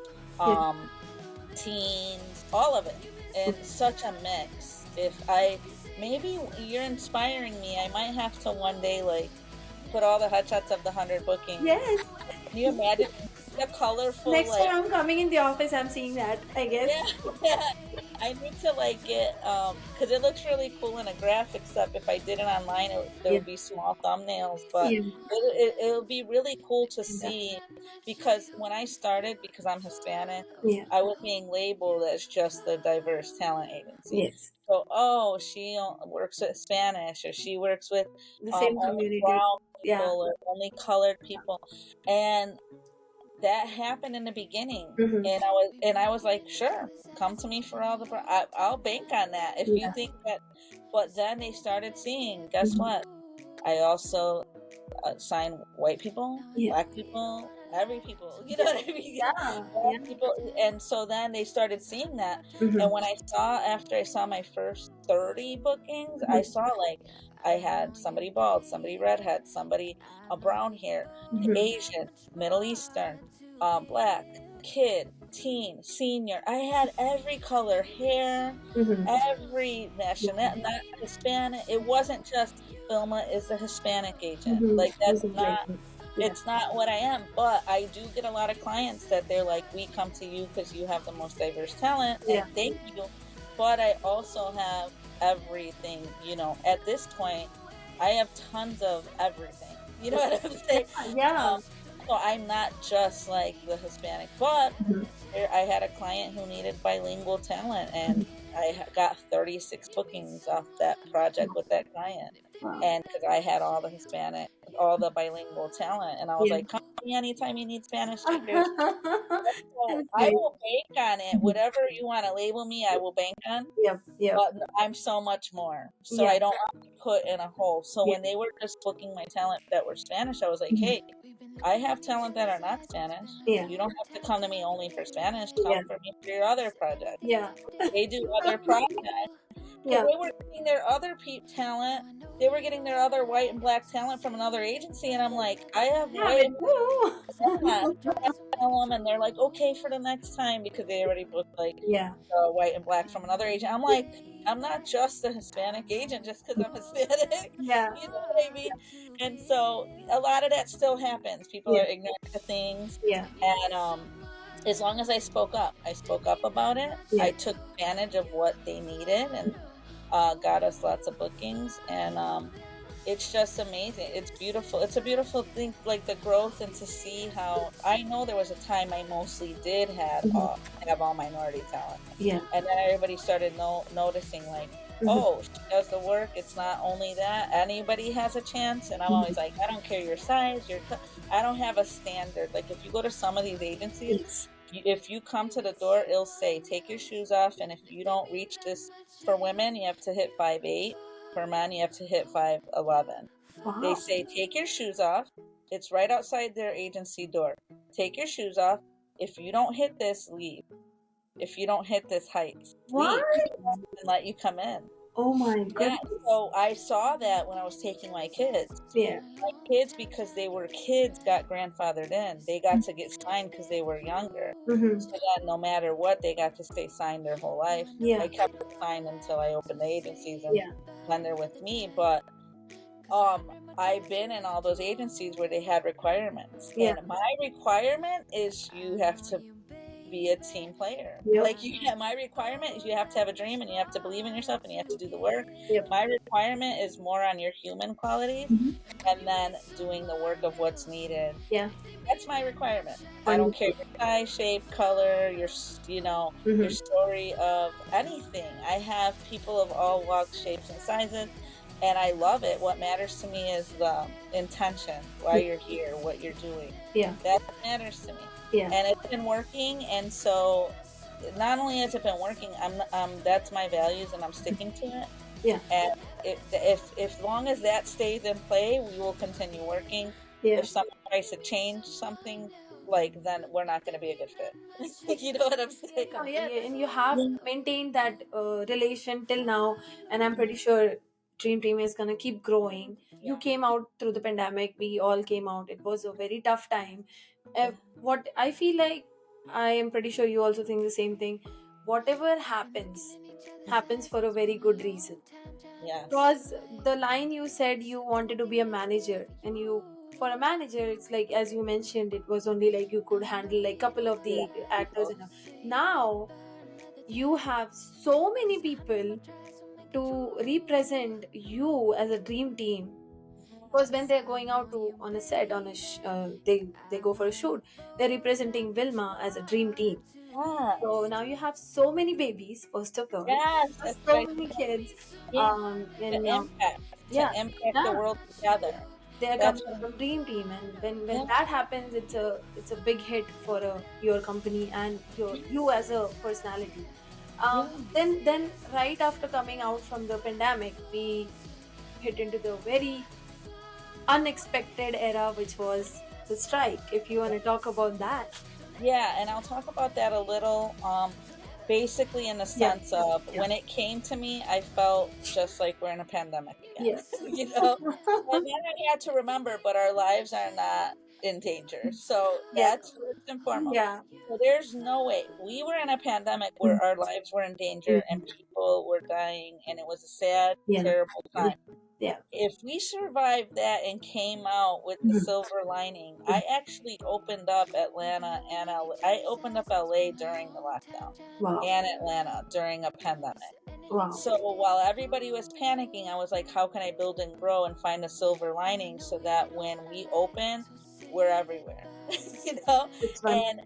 Teens, all of it. It's such a mix. Maybe you're inspiring me. I might have to one day like put all the headshots of the 100 bookings. Yes. Can you imagine the colorful? Next time I'm coming in the office, I'm seeing that, I guess. Yeah. I need to like get because it looks really cool in a graphics up. If I did it online, there would be small thumbnails, but it'll be really cool to see because when I started, because I'm Hispanic, I was being labeled as just the diverse talent agency. Yes. So, she works with Spanish, or she works with the same community, brown people, or only colored people, and that happened in the beginning, and I was like, sure, come to me for all the I'll bank on that if you think that. But then they started seeing, guess what? I also sign white people, black people, every people, you know what I mean? People, and so then they started seeing that, and when after I saw my first 30 bookings, I saw like I had somebody bald, somebody redhead, somebody brown hair, Asian, Middle Eastern, black, kid, teen, senior. I had every color, hair, every nationality, not Hispanic. It wasn't just Vilma is a Hispanic agent. Like that's not. It's not what I am, but I do get a lot of clients that they're like, we come to you because you have the most diverse talent, and thank you. But I also have everything, you know, at this point, I have tons of everything. You know what I'm saying? So I'm not just like the Hispanic, but I had a client who needed bilingual talent, and I got 36 bookings off that project with that client. And because I had all the Hispanic, all the bilingual talent, and I was like, come to me anytime you need Spanish speakers. So I will bank on it. Whatever you want to label me, I will bank on. But I'm so much more. So I don't want to be put in a hole. So when they were just booking my talent that were Spanish, I was like, hey, I have talent that are not Spanish. You don't have to come to me only for Spanish. Come for me for your other project. They do other projects. They were getting their other talent. They were getting their other white and black talent from another agency, and I'm like, I have white and black talent them, and they're like, okay for the next time, because they already booked like Yeah. white and black from another agent. I'm like, I'm not just a Hispanic agent just because I'm Hispanic. Yeah. You know what I mean? And so a lot of that still happens. People Yeah. are ignorant to things. Yeah. And as long as I spoke up about it. Yeah. I took advantage of what they needed, and got us lots of bookings. And it's just amazing. It's beautiful. It's a beautiful thing, like the growth, and to see how, I know there was a time I mostly did have all minority talent. Yeah. And then everybody started noticing, like, oh, she does the work. It's not only that, anybody has a chance. And I'm always like, I don't care your size, I don't have a standard. Like, if you go to some of these agencies, if you come to the door, it'll say, take your shoes off, and if you don't reach this, for women, you have to hit 5'8". For men, you have to hit 5'11". Wow. They say, take your shoes off. It's right outside their agency door. Take your shoes off. If you don't hit this, leave. If you don't hit this height, leave. And let you come in. Oh my goodness. Yeah, so I saw that when I was taking my kids. Yeah. My kids, because they were kids, got grandfathered in. They got to get signed because they were younger. So that no matter what, they got to stay signed their whole life. Yeah. I kept it signed until I opened the agencies, and when they're with me. But I've been in all those agencies where they had requirements. Yeah. And my requirement is you have to be a team player. Yep. Like, my requirement is you have to have a dream, and you have to believe in yourself, and you have to do the work. Yep. My requirement is more on your human qualities, and then doing the work of what's needed. Yeah. That's my requirement. I don't care your size, shape, color, your your story of anything. I have people of all walks, shapes, and sizes, and I love it. What matters to me is the intention, why you're here, what you're doing. Yeah. That matters to me. Yeah. And it's been working, and so not only has it been working, that's my values, and I'm sticking to it. Yeah. And if long as that stays in play, we will continue working. Yeah. If someone tries to change something, like, then we're not going to be a good fit. You know what I'm saying? Oh, yeah. And you have maintained that relation till now, and I'm pretty sure Dream Team is gonna keep growing. You came out through the pandemic. We all came out. It was a very tough time. What I feel like, I am pretty sure you also think the same thing. Whatever happens for a very good reason. Yeah. Because the line you said, you wanted to be a manager, and for a manager, it's like, as you mentioned, it was only like you could handle like couple of the actors. Now you have so many people to represent you as a dream team. Because when they're going out on a set, they go for a shoot, they're representing Vilma as a dream team. Yeah. So now you have so many babies, first of all. Yes, so right. Many kids. And impact. To impact the world together. They're coming from Dream Team, and when that happens, it's a big hit for your company and you as a personality. Then right after coming out from the pandemic, we hit into the very unexpected era, which was the strike. If you want to talk about that. Yeah, and I'll talk about that a little. Basically, in the sense of when it came to me, I felt just like we're in a pandemic again. Yes. And then I had to remember, but our lives are not in danger. So that's first and foremost. Yeah. So there's no way. We were in a pandemic where our lives were in danger and people were dying, and it was a sad, terrible time. Yeah. If we survived that and came out with the silver lining, I actually opened up Atlanta and LA. I opened up LA during the lockdown. Wow. And Atlanta during a pandemic. Wow. So while everybody was panicking, I was like, how can I build and grow and find a silver lining so that when we open, we're everywhere. And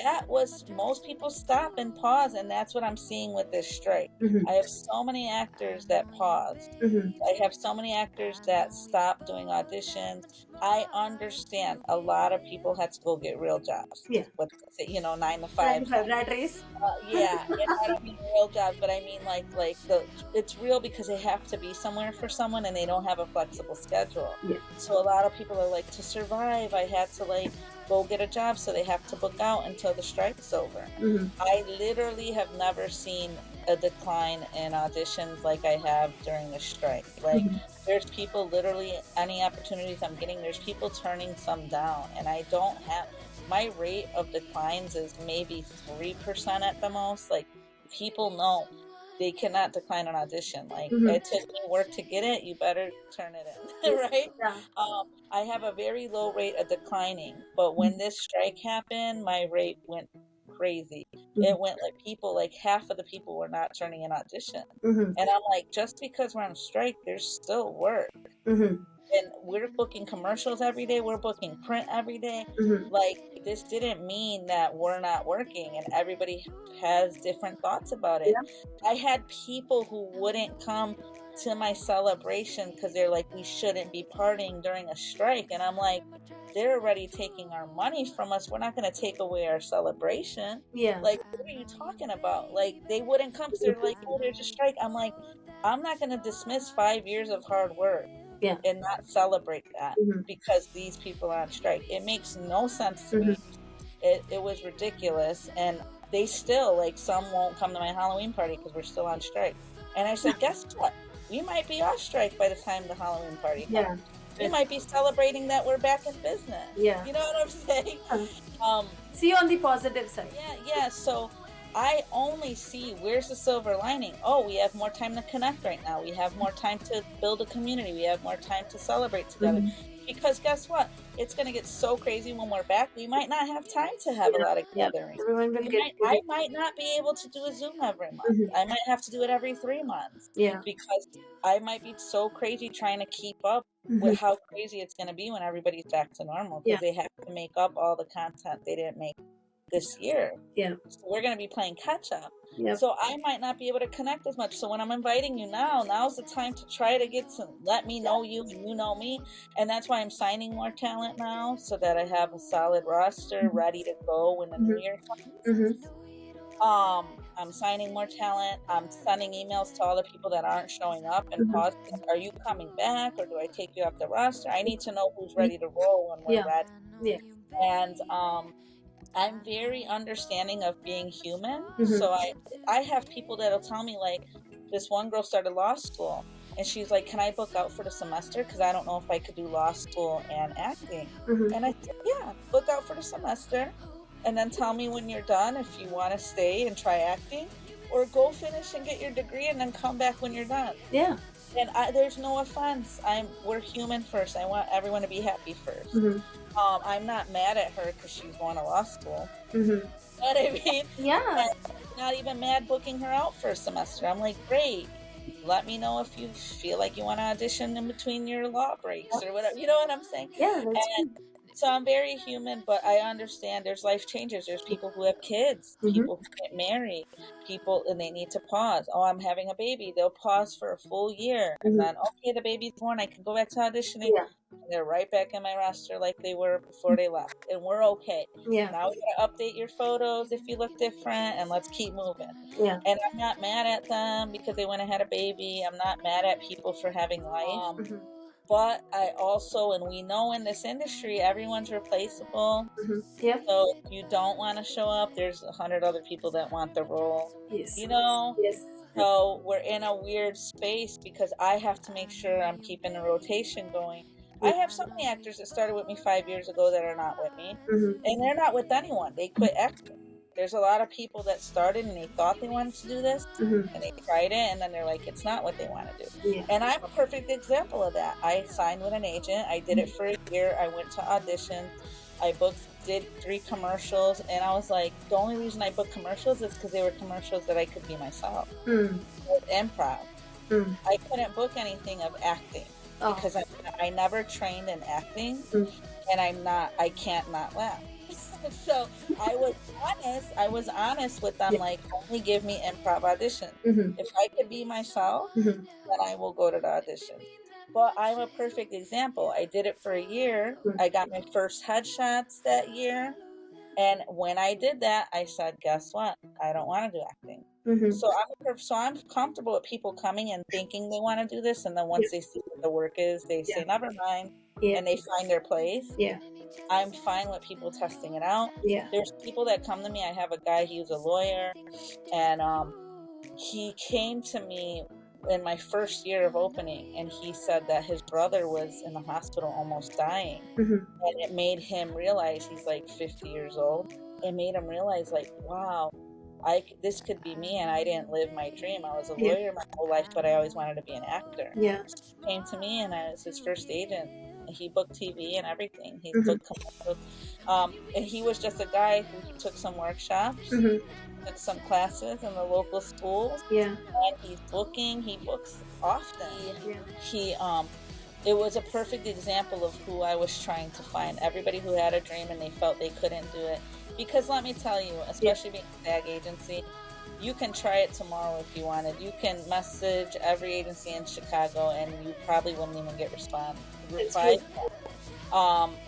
that was, most people stop and pause, and that's what I'm seeing with this strike. I have so many actors that paused. I have so many actors that stopped doing auditions. I understand a lot of people had to go get real jobs. Yeah. 9 to 5. Rat race. Yeah, I don't mean real jobs, but I mean like it's real because they have to be somewhere for someone and they don't have a flexible schedule. Yeah. So a lot of people are like, to survive, I had to go get a job, so they have to book out until the strike's over. I literally have never seen a decline in auditions like I have during the strike. There's people, literally any opportunities I'm getting, there's people turning some down, and I don't have, my rate of declines is maybe 3% at the most. Like, people know they cannot decline an audition. Like, it took me work to get it, you better turn it in. Right? Yeah. I have a very low rate of declining, but when this strike happened, my rate went crazy. It went like half of the people were not turning an audition. And I'm like, just because we're on strike, there's still work. And we're booking commercials every day. We're booking print every day. Like, this didn't mean that we're not working, and everybody has different thoughts about it. I had people who wouldn't come to my celebration because they're like, we shouldn't be partying during a strike. And I'm like, they're already taking our money from us. We're not going to take away our celebration. Yeah. Like, what are you talking about? Like, they wouldn't come because they're like, oh, there's a strike. I'm like, I'm not going to dismiss 5 years of hard work. Yeah. And not celebrate that because these people are on strike. It makes no sense to me. It was ridiculous. And they still, like, some won't come to my Halloween party because we're still on strike. And I said, guess what? We might be off strike by the time the Halloween party comes. Yeah. We might be celebrating that we're back in business. Yeah. You know what I'm saying? See on the positive side. Yeah. So I only see where's the silver lining. Oh, we have more time to connect right now. We have more time to build a community. We have more time to celebrate together. Because guess what? It's going to get so crazy when we're back. We might not have time to have a lot of gatherings. I might not be able to do a Zoom every month. I might have to do it every 3 months. Yeah. Because I might be so crazy trying to keep up with how crazy it's going to be when everybody's back to normal. Because they have to make up all the content they didn't make this year. Yeah. So we're going to be playing catch up. Yep. So I might not be able to connect as much. So when I'm inviting you now's the time to try to get to let me know you and you know me. And that's why I'm signing more talent now, so that I have a solid roster ready to go when the new year comes. I'm signing more talent. I'm sending emails to all the people that aren't showing up and pausing. Are you coming back, or do I take you off the roster? I need to know who's ready to roll when we're ready. Yeah. And I'm very understanding of being human. So I have people that'll tell me, like, this one girl started law school and she's like, can I book out for the semester? Because I don't know if I could do law school and acting. And I said, yeah, book out for the semester and then tell me when you're done if you want to stay and try acting, or go finish and get your degree and then come back when you're done. Yeah. And there's no offense. We're human first. I want everyone to be happy first. I'm not mad at her because she's going to law school. You know what I mean? Yeah. And not even mad booking her out for a semester. I'm like, great. Let me know if you feel like you want to audition in between your law breaks or whatever. You know what I'm saying? Yeah. So I'm very human, but I understand there's life changes. There's people who have kids, people who get married, people, and they need to pause. Oh, I'm having a baby. They'll pause for a full year. And then, okay, the baby's born. I can go back to auditioning. Yeah. And they're right back in my roster like they were before they left. And we're okay. Yeah. Now we got to update your photos if you look different, and let's keep moving. Yeah. And I'm not mad at them because they went and had a baby. I'm not mad at people for having life. But I also, and we know in this industry, everyone's replaceable. Yeah. So if you don't want to show up, there's 100 other people that want the role. Yes. You know? Yes. So we're in a weird space because I have to make sure I'm keeping the rotation going. I have so many actors that started with me 5 years ago that are not with me. And they're not with anyone. They quit acting. There's a lot of people that started and they thought they wanted to do this, and they tried it, and then they're like, it's not what they want to do. Yeah. And I'm a perfect example of that. I signed with an agent. I did it for a year. I went to auditions. I did 3 commercials, and I was like, the only reason I booked commercials is because they were commercials that I could be myself. With improv. I couldn't book anything of acting because I never trained in acting, and I can't not laugh. So I was honest with them, like, only give me improv audition. If I could be myself, then I will go to the audition. But I'm a perfect example. I did it for a year. I got my first headshots that year. And when I did that, I said, guess what? I don't want to do acting. So I'm comfortable with people coming and thinking they want to do this. And then once they see what the work is, they say, never mind. And they find their place. I'm fine with people testing it out. There's people that come to me. I have a guy, he was a lawyer, and he came to me in my first year of opening, and he said that his brother was in the hospital almost dying. And it made him realize, he's like 50 years old. It made him realize, like, wow, this could be me, and I didn't live my dream. I was a lawyer my whole life, but I always wanted to be an actor. So he came to me, and I was his first agent. He booked TV and everything. He booked commercials. And he was just a guy who took some workshops, took some classes in the local schools. And he books often. It was a perfect example of who I was trying to find. Everybody who had a dream and they felt they couldn't do it. Because let me tell you, especially being a SAG agency, you can try it tomorrow if you wanted. You can message every agency in Chicago and you probably wouldn't even get reply.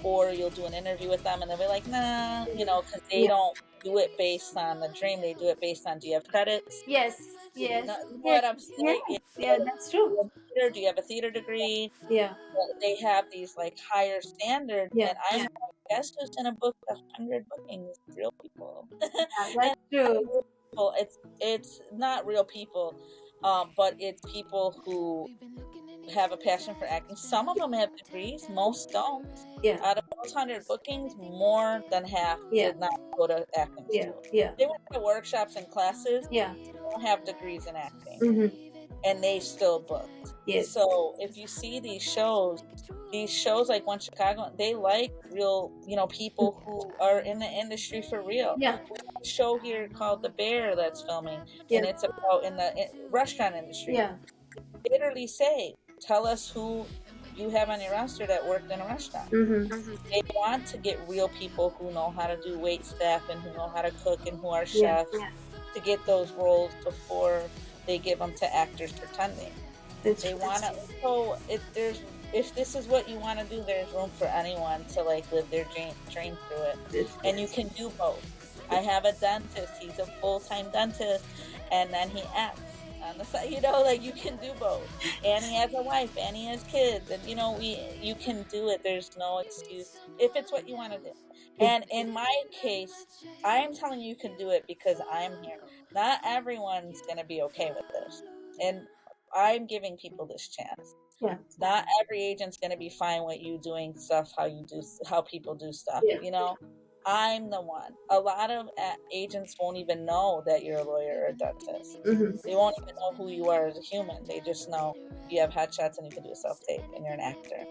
Or you'll do an interview with them and they'll be like, nah, because they don't do it based on the dream. They do it based on, do you have credits? Yes. You know what I'm saying? That's true. Do you have a theater degree? They have these like higher standards, and I'm like, guess who's gonna book 100 bookings? Real people. That's true. It's not real people, but it's people who have a passion for acting. Some of them have degrees, most don't. Out of those 100 bookings, more than half did not go to acting school. They went to workshops and classes. They don't have degrees in acting, and they still booked. So if you see these shows like One Chicago, they like real, people who are in the industry for real. We have a show here called The Bear that's filming, and it's about in the restaurant industry. They literally say, tell us who you have on your roster that worked in a restaurant. They want to get real people who know how to do wait staff and who know how to cook and who are chefs to get those roles before they give them to actors pretending. They want to. So if this is what you want to do, there's room for anyone to like live their dream through it, and you can do both. I have a dentist; he's a full-time dentist, and then he acts on the side. Like you can do both. And he has a wife, and he has kids, and you can do it. There's no excuse if it's what you want to do. And in my case, I am telling you can do it because I'm here. Not everyone's gonna be okay with this, and I'm giving people this chance. Not every agent's going to be fine with you doing stuff how people do stuff. I'm the one. A lot of agents won't even know that you're a lawyer or a dentist. They won't even know who you are as a human. They just know you have headshots and you can do a self-tape and you're an actor.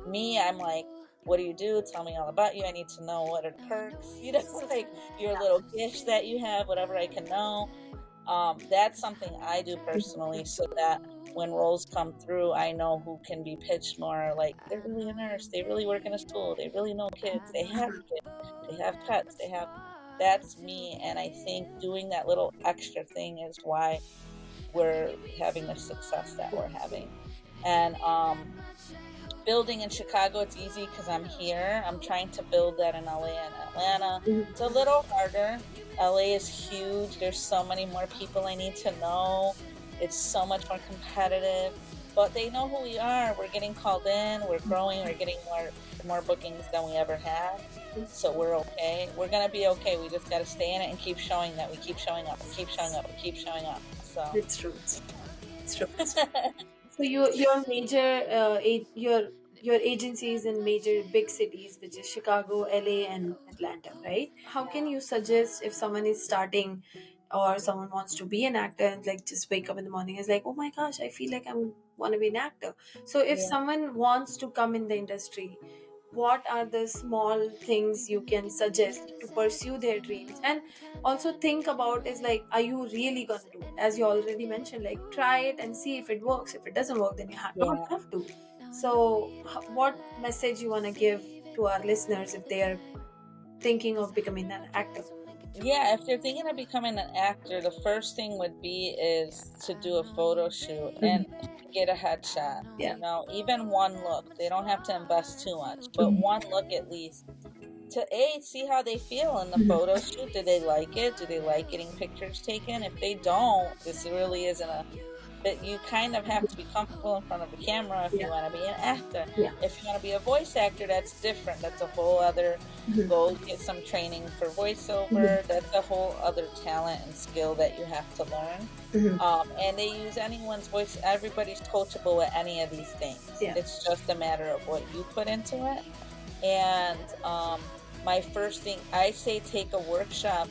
Me, I'm like, what do you do? Tell me all about you. I need to know what are the perks, like your little gifts that you have, whatever I can know. That's something I do personally so that when roles come through, I know who can be pitched more. Like, they're really a nurse, they really work in a school, they really know kids, they have kids, they have pets, that's me. And I think doing that little extra thing is why we're having the success that we're having. And building in Chicago, it's easy because I'm here. I'm trying to build that in LA and Atlanta. It's a little harder. LA is huge. There's so many more people I need to know. It's so much more competitive. But they know who we are. We're getting called in. We're growing. We're getting more bookings than we ever had. So we're okay. We're going to be okay. We just got to stay in it and keep showing that we keep showing up. We keep showing up. We keep showing up. So it's true. It's true. So your major your agencies in major big cities, which is Chicago, LA, and Atlanta, right? How can you suggest if someone is starting or someone wants to be an actor and like just wake up in the morning and is like, oh my gosh, I feel like I want to be an actor. So if someone wants to come in the industry, what are the small things you can suggest to pursue their dreams? And also think about is like, are you really gonna do it? As you already mentioned, like try it and see if it works. If it doesn't work, then you don't have to. So what message you want to give to our listeners if they are thinking of becoming an actor? Yeah, if they're thinking of becoming an actor, the first thing would be is to do a photo shoot and get a headshot. Even one look. They don't have to invest too much, but one look at least to see how they feel in the photo shoot. Do they like it? Do they like getting pictures taken? If they don't, this really isn't that you kind of have to be comfortable in front of a camera if you want to be an actor. If you want to be a voice actor, that's different. That's a whole other, go get some training for voiceover. That's a whole other talent and skill that you have to learn. And they use anyone's voice. Everybody's coachable at any of these things. It's just a matter of what you put into it. And my first thing, I say take a workshop.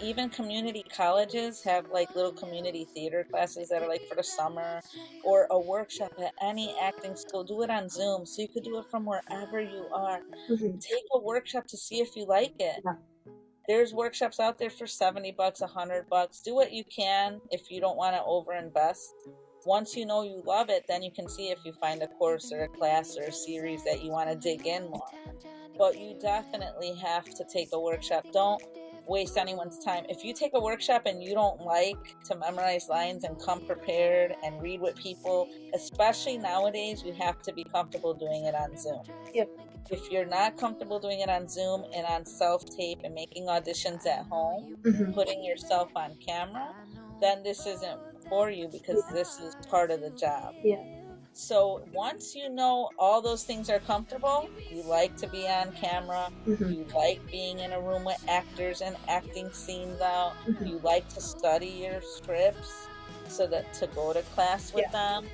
Even community colleges have like little community theater classes that are like for the summer, or a workshop at any acting school. Do it on Zoom, so you could do it from wherever you are. Take a workshop to see if you like it. There's workshops out there for $70, $100. Do what you can if you don't want to overinvest. Once you know you love it, then you can see if you find a course or a class or a series that you want to dig in more. But you definitely have to take a workshop. Don't waste anyone's time. If you take a workshop and you don't like to memorize lines and come prepared and read with people, especially nowadays, you have to be comfortable doing it on Zoom. If you're not comfortable doing it on Zoom and on self-tape and making auditions at home, putting yourself on camera, then this isn't for you, because this is part of the job. So once you know all those things are comfortable, you like to be on camera, you like being in a room with actors and acting scenes out, you like to study your scripts so that to go to class with them,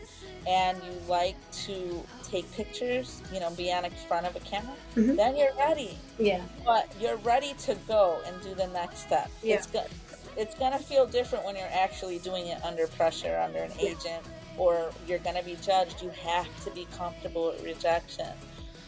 and you like to take pictures, be on in front of a camera, then you're ready. But you're ready to go and do the next step. It's gonna feel different when you're actually doing it under pressure, under an agent, or you're going to be judged. You have to be comfortable with rejection.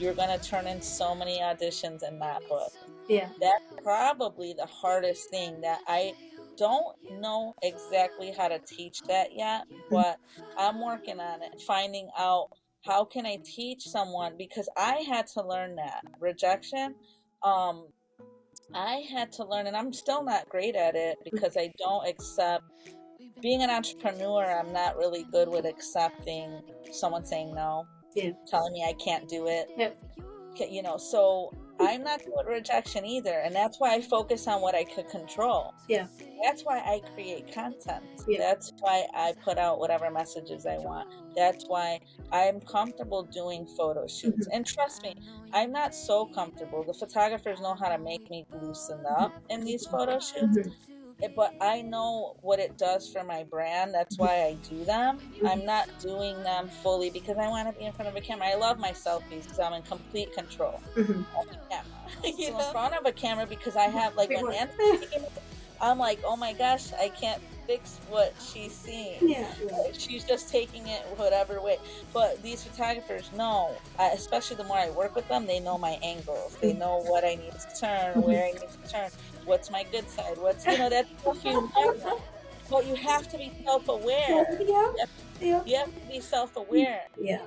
You're going to turn in so many auditions and not book. That's probably the hardest thing that I don't know exactly how to teach that yet, but I'm working on it, finding out how can I teach someone, because I had to learn that rejection. I had to learn, and I'm still not great at it because I don't accept. Being an entrepreneur, I'm not really good with accepting someone saying no, telling me I can't do it. So I'm not good with rejection either. And that's why I focus on what I could control. That's why I create content. That's why I put out whatever messages I want. That's why I'm comfortable doing photo shoots. And trust me, I'm not so comfortable. The photographers know how to make me loosen up in these photo shoots. But I know what it does for my brand. That's why I do them. I'm not doing them fully because I want to be in front of a camera. I love my selfies because I'm in complete control of the camera. In front of a camera, because I have, like, when Nancy's taking it, I'm like, oh my gosh, I can't fix what she's seeing. She's just taking it whatever way. But these photographers know, especially the more I work with them, they know my angles. They know what I need to turn, where I need to turn. What's my good side? What's, that's stuff you never. But you have to be self-aware. You have to be self-aware.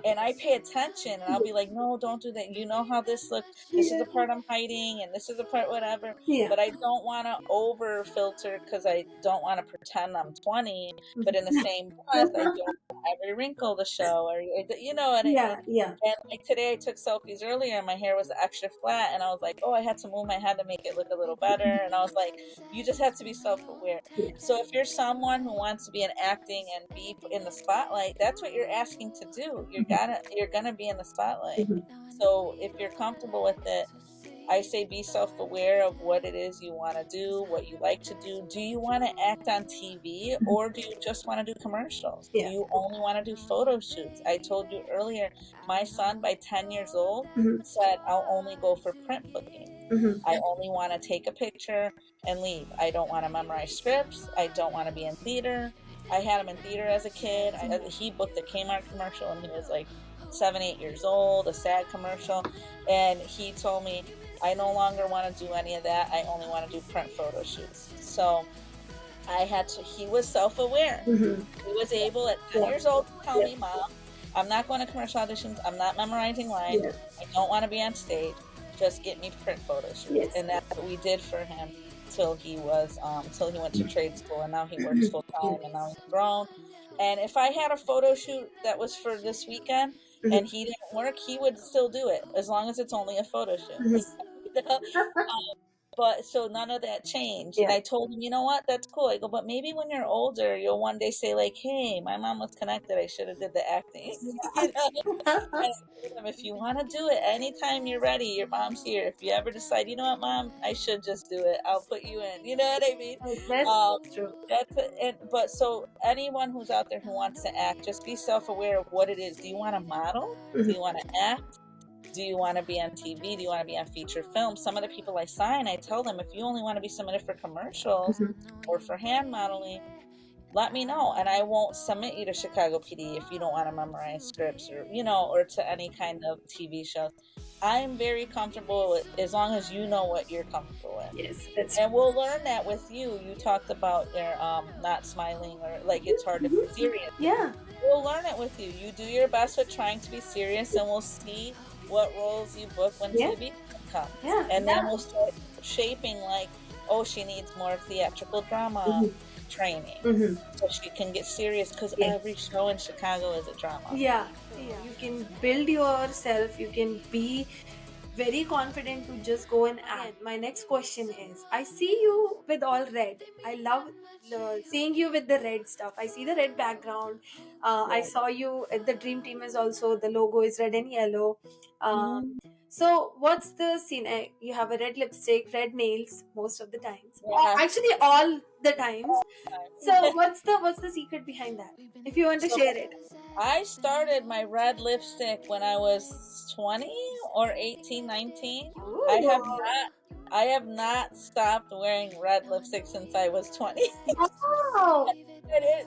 And I pay attention, and I'll be like, no, don't do that. You know how this looks. This is the part I'm hiding, and this is the part whatever. But I don't want to over filter because I don't want to pretend I'm 20. But in the same breath, I don't want every wrinkle to show, or what I mean. And like today, I took selfies earlier, and my hair was extra flat, and I was like, oh, I had to move my head to make it look a little better. And I was like, you just have to be self-aware. So if you're someone who wants to be in acting and be in the spotlight, that's what you're asking to do. You're gonna be in the spotlight. So if you're comfortable with it, I say be self-aware of what it is you want to do, what you like to do. Do you want to act on TV, or do you just want to do commercials? Do you only want to do photo shoots? I told you earlier, my son by 10 years old said, I'll only go for print booking. I only want to take a picture and leave. I don't want to memorize scripts. I don't want to be in theater. I had him in theater as a kid. He booked a Kmart commercial and he was like 7, 8 years old, a SAG commercial. And he told me, I no longer want to do any of that. I only want to do print photo shoots. So he was self-aware. He was able at 10 years old to tell me, Mom, I'm not going to commercial auditions. I'm not memorizing lines. I don't want to be on stage. Just get me print photo shoots. And that's what we did for him till he went to trade school, and now he works full time, and now he's grown. And if I had a photo shoot that was for this weekend and he didn't work, he would still do it as long as it's only a photo shoot. But so none of that changed. And I told him, you know what, that's cool. I go, but maybe when you're older, you'll one day say like, hey, my mom was connected. I should have did the acting. You know? And I told him, if you want to do it anytime you're ready, your mom's here. If you ever decide, you know what, mom, I should just do it, I'll put you in. You know what I mean? That's true. But so anyone who's out there who wants to act, just be self-aware of what it is. Do you want to model? Do you want to act? Do you want to be on TV? Do you want to be on feature film? Some of the people I sign, I tell them, if you only want to be submitted for commercials or for hand modeling, let me know, and I won't submit you to Chicago PD if you don't want to memorize scripts or, you know, or to any kind of TV shows. I'm very comfortable with, as long as you know what you're comfortable with. Yes, and we'll learn that with you. You talked about your not smiling, or like it's hard to be serious. Yeah. We'll learn it with you. You do your best with trying to be serious, and we'll see what roles you book when TV comes. Yeah. And then we'll start shaping, like, oh, she needs more theatrical drama training so she can get serious, because every show in Chicago is a drama. Yeah. You can build yourself, you can be very confident to just go and act. My next question is, I see you with all red. I love seeing you with the red stuff. I see the red background. I saw you at the Dream Team is also, the logo is red and yellow. So what's the scene? You have a red lipstick, red nails most of the times. Actually, all the times. So what's the secret behind that? If you want to share it. I started my red lipstick when I was 20 or 18, 19. Ooh. I have not stopped wearing red lipstick since I was 20. Wow.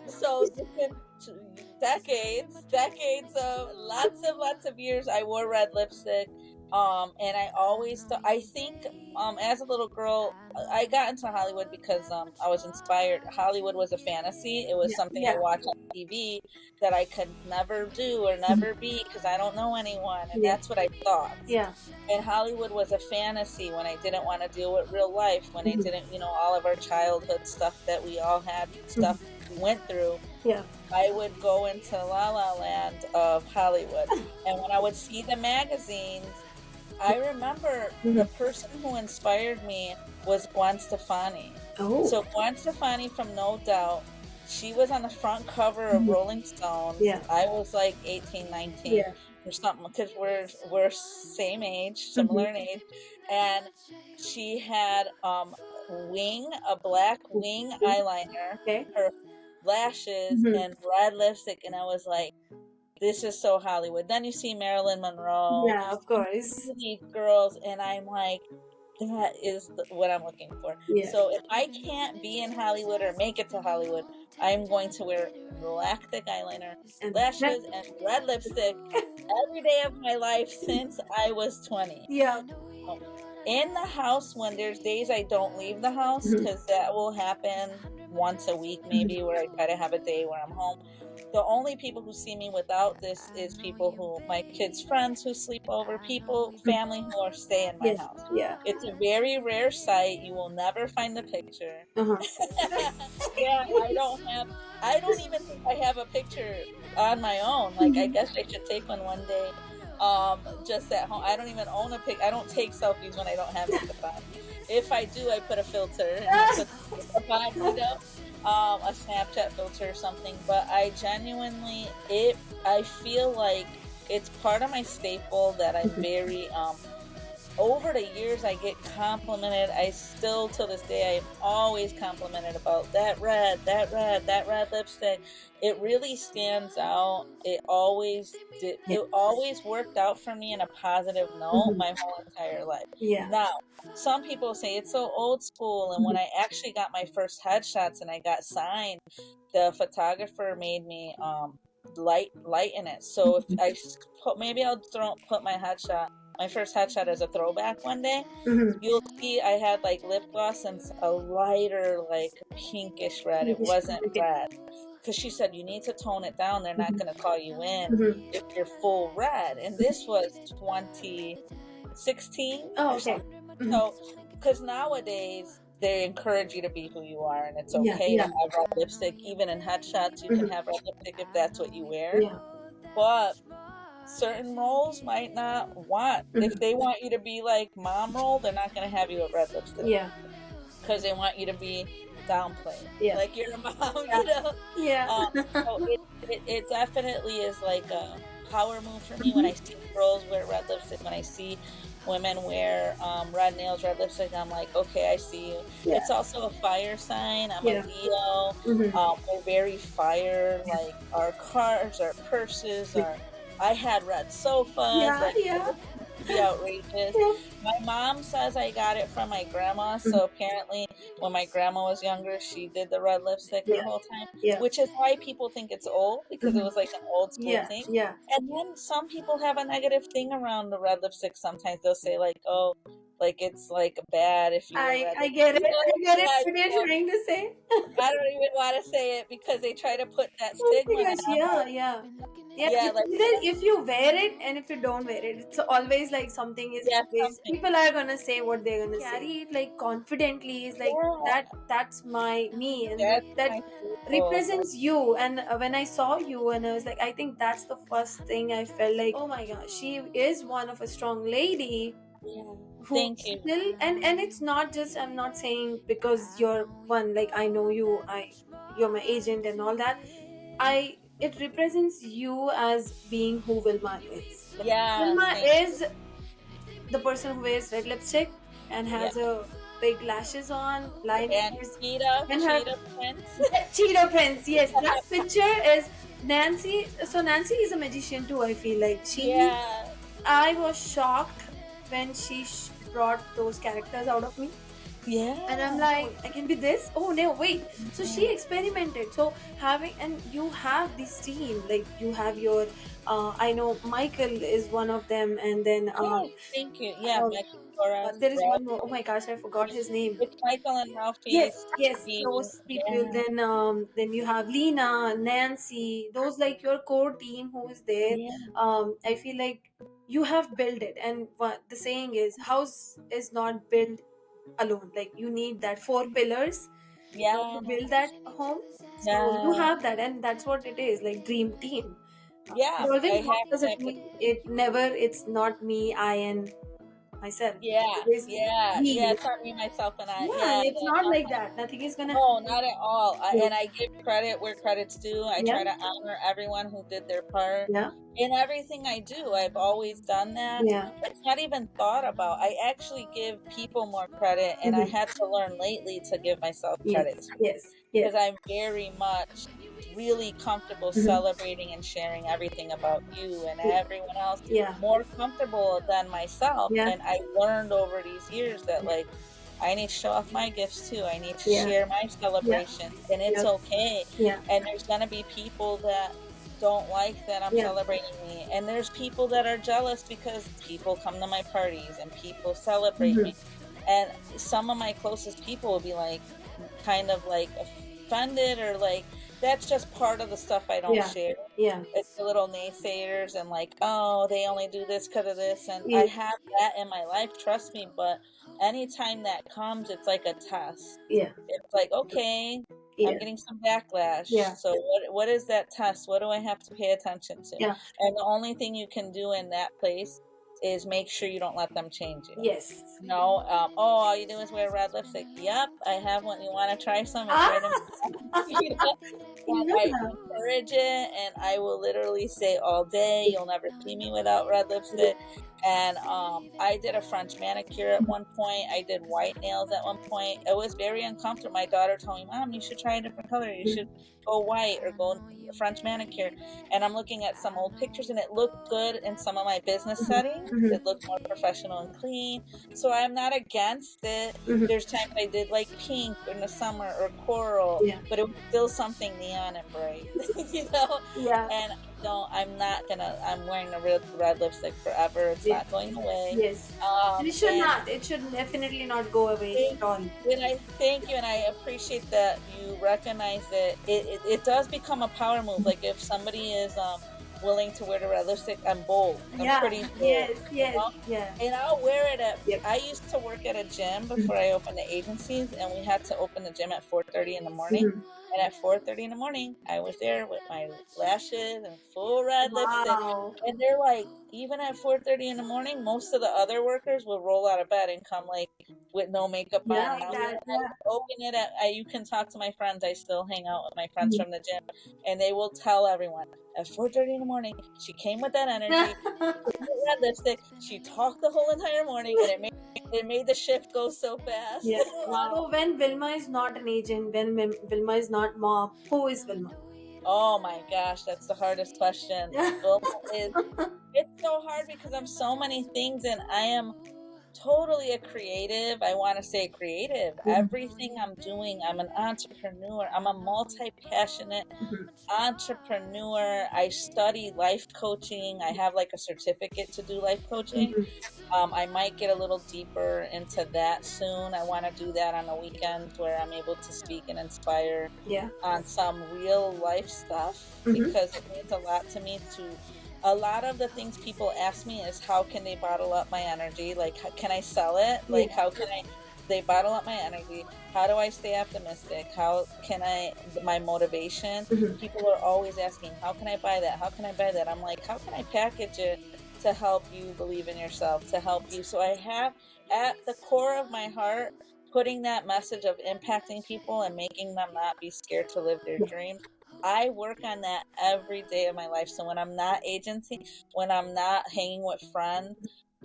So decades of lots of years I wore red lipstick. And I always I think as a little girl I got into Hollywood because I was inspired. Hollywood was a fantasy. It was something I watched on TV that I could never do or never be, because I don't know anyone, and that's what I thought. And Hollywood was a fantasy when I didn't want to deal with real life, when I didn't, you know, all of our childhood stuff that we all had, stuff we went through. I would go into La La Land of Hollywood. And when I would see the magazines, I remember the person who inspired me was Gwen Stefani. So Gwen Stefani from No Doubt, she was on the front cover of Rolling Stone. I was like 18, 19 or something, because we're same age, similar in age. And she had a black wing eyeliner, her lashes, and red lipstick, and I was like, this is so Hollywood. Then you see Marilyn Monroe. Yeah, of course. These girls, and I'm like, that is what I'm looking for. So if I can't be in Hollywood or make it to Hollywood, I'm going to wear black thick eyeliner, lashes, and red lipstick every day of my life since I was 20. In the house, when there's days I don't leave the house, because that will happen once a week maybe, where I try to have a day where I'm home. The only people who see me without this is people who, my kids' friends who sleep over, family who are staying in my house. It's a very rare sight. You will never find the picture. I don't even think I have a picture on my own. Like, I guess I should take one day. Just at home. I don't even own a pic. I don't take selfies when I don't have makeup on. If I do, I put a filter and I put makeup on, you know, a Snapchat filter or something. But I genuinely, I feel like it's part of my staple that I'm very, over the years I get complimented. I still, to this day, I'm always complimented about that red lipstick. It really stands out. It always worked out for me in a positive note my whole entire life. Now, some people say it's so old school, and when I actually got my first headshots and I got signed, the photographer made me lighten it. So if I put my headshot, my first headshot as a throwback one day, you'll see I had like lip gloss and a lighter, like pinkish red. It wasn't red. Because she said, you need to tone it down. They're not going to call you in if you're full red. And this was 2016. So, because nowadays they encourage you to be who you are, and it's okay to have red lipstick. Even in headshots, you can have red lipstick if that's what you wear. But certain roles might not want. If they want you to be like mom role, they're not going to have you with red lipstick. Yeah. Because they want you to be downplayed. Yeah. Like you're a mom, Yeah. you know? Yeah. So it definitely is like a power move for me when I see girls wear red lipstick, when I see women wear red nails, red lipstick, I'm like, okay, I see you. Yeah. It's also a fire sign. I'm Yeah. a Leo. We're very fire, like our cars, our purses, I had red sofas. Yeah, like, yeah. Be outrageous. Yeah. My mom says I got it from my grandma, so apparently when my grandma was younger, she did the red lipstick her whole time, which is why people think it's old, because it was like an old school thing. Yeah. And then some people have a negative thing around the red lipstick. Sometimes they'll say like, oh, like it's like bad if you wear red I get it. I get it. What you're trying to say? I don't even want to say it because they try to put that stigma on. Yeah. If you wear it and if you don't wear it, it's always like something is people are gonna say what they're gonna carry it like confidently is like that's me and that represents you. And when I saw you and I was like, I think that's the first thing I felt like, oh my gosh, she is one of a strong lady. Thank you. Still, and it's not just, I'm not saying because you're one, like I know you, you're my agent and all that. It represents you as being who Vilma is. Yeah. Vilma is the person who wears red lipstick and has a big lashes on, light and Cheetah Prince. Cheetah Prince, yes. That picture is Nancy. So Nancy is a magician too, I feel like. I was shocked when she brought those characters out of me. Yeah. And I'm like, I can be this? Oh no, wait. So she experimented. So and you have this team, like you have your, I know Michael is one of them, and then thank you. Yeah, Michael. There is one more. Oh my gosh, I forgot his name. It's Michael and Ralphie. Yes, those people. Then you have Lena, Nancy. Those like your core team who is there. I feel like you have built it, and what the saying is, house is not built alone. Like you need that 4 pillars to build that home. So you have that, and that's what it is, like dream team. It's not me, I and myself. It's not me, myself, and I. It's not like that. Nothing is gonna. No, not at all. And I give credit where credit's due. I try to honor everyone who did their part. In everything I do, I've always done that. It's not even thought about. I actually give people more credit, and I had to learn lately to give myself credit. Because I'm very much really comfortable celebrating and sharing everything about you and everyone else. More comfortable than myself. And I learned over these years that like I need to show off my gifts too. I need to share my celebrations, and it's okay. And there's gonna be people that don't like that I'm celebrating me, and there's people that are jealous because people come to my parties and people celebrate me, and some of my closest people will be like kind of like offended or like that's just part of the stuff I don't share. It's the little naysayers and like, oh, they only do this because of this, and I have that in my life, trust me, but anytime that comes, it's like a test. It's like, okay, I'm getting some backlash. So what is that test? What do I have to pay attention to? And the only thing you can do in that place is make sure you don't let them change you. No, all you do is wear red lipstick. Yep, I have one. You want to try some? And I encourage it, and I will literally say all day, you'll never see me without red lipstick. And I did a French manicure at one point. I did white nails at one point. It was very uncomfortable. My daughter told me, Mom, you should try a different color. You should go white or go French manicure. And I'm looking at some old pictures, and it looked good in some of my business settings. It looked more professional and clean. So I'm not against it. There's times I did like pink in the summer or coral, but it was still something neon and bright, you know? And I'm wearing the red lipstick forever. It's not going away. It should definitely not go away at all. And I thank you, and I appreciate that you recognize that it does become a power move. Like if somebody is willing to wear the red lipstick. I'm bold. I'm pretty bold. Yes. Yeah. And I'll wear it Yep. I used to work at a gym before I opened the agencies, and we had to open the gym at 4:30 in the morning. And at 4:30 in the morning, I was there with my lashes and full red lipstick. And they're like, even at 4:30 in the morning, most of the other workers will roll out of bed and come like with no makeup on. And I open it you can talk to my friends. I still hang out with my friends from the gym, and they will tell everyone at 4:30 in the morning, she came with that energy, red lipstick. She talked the whole entire morning, and it made the shift go so fast. Yeah. So when Vilma is not an agent, when Vilma is not mom, who is Vilma? Oh my gosh, that's the hardest question. Vilma it's so hard because I'm so many things, and I am totally a creative. I want to say creative. Everything I'm doing, I'm an entrepreneur. I'm a multi-passionate entrepreneur. I study life coaching. I have like a certificate to do life coaching. I might get a little deeper into that soon. I want to do that on the weekends where I'm able to speak and inspire on some real life stuff, because it means a lot to me a lot of the things people ask me is how can they bottle up my energy? Like, can I sell it? Like, how can they bottle up my energy? How do I stay optimistic? How can my motivation? People are always asking, how can I buy that? How can I buy that? I'm like, how can I package it to help you believe in yourself, to help you? So I have at the core of my heart, putting that message of impacting people and making them not be scared to live their dreams. I work on that every day of my life. So when I'm not agency, when I'm not hanging with friends,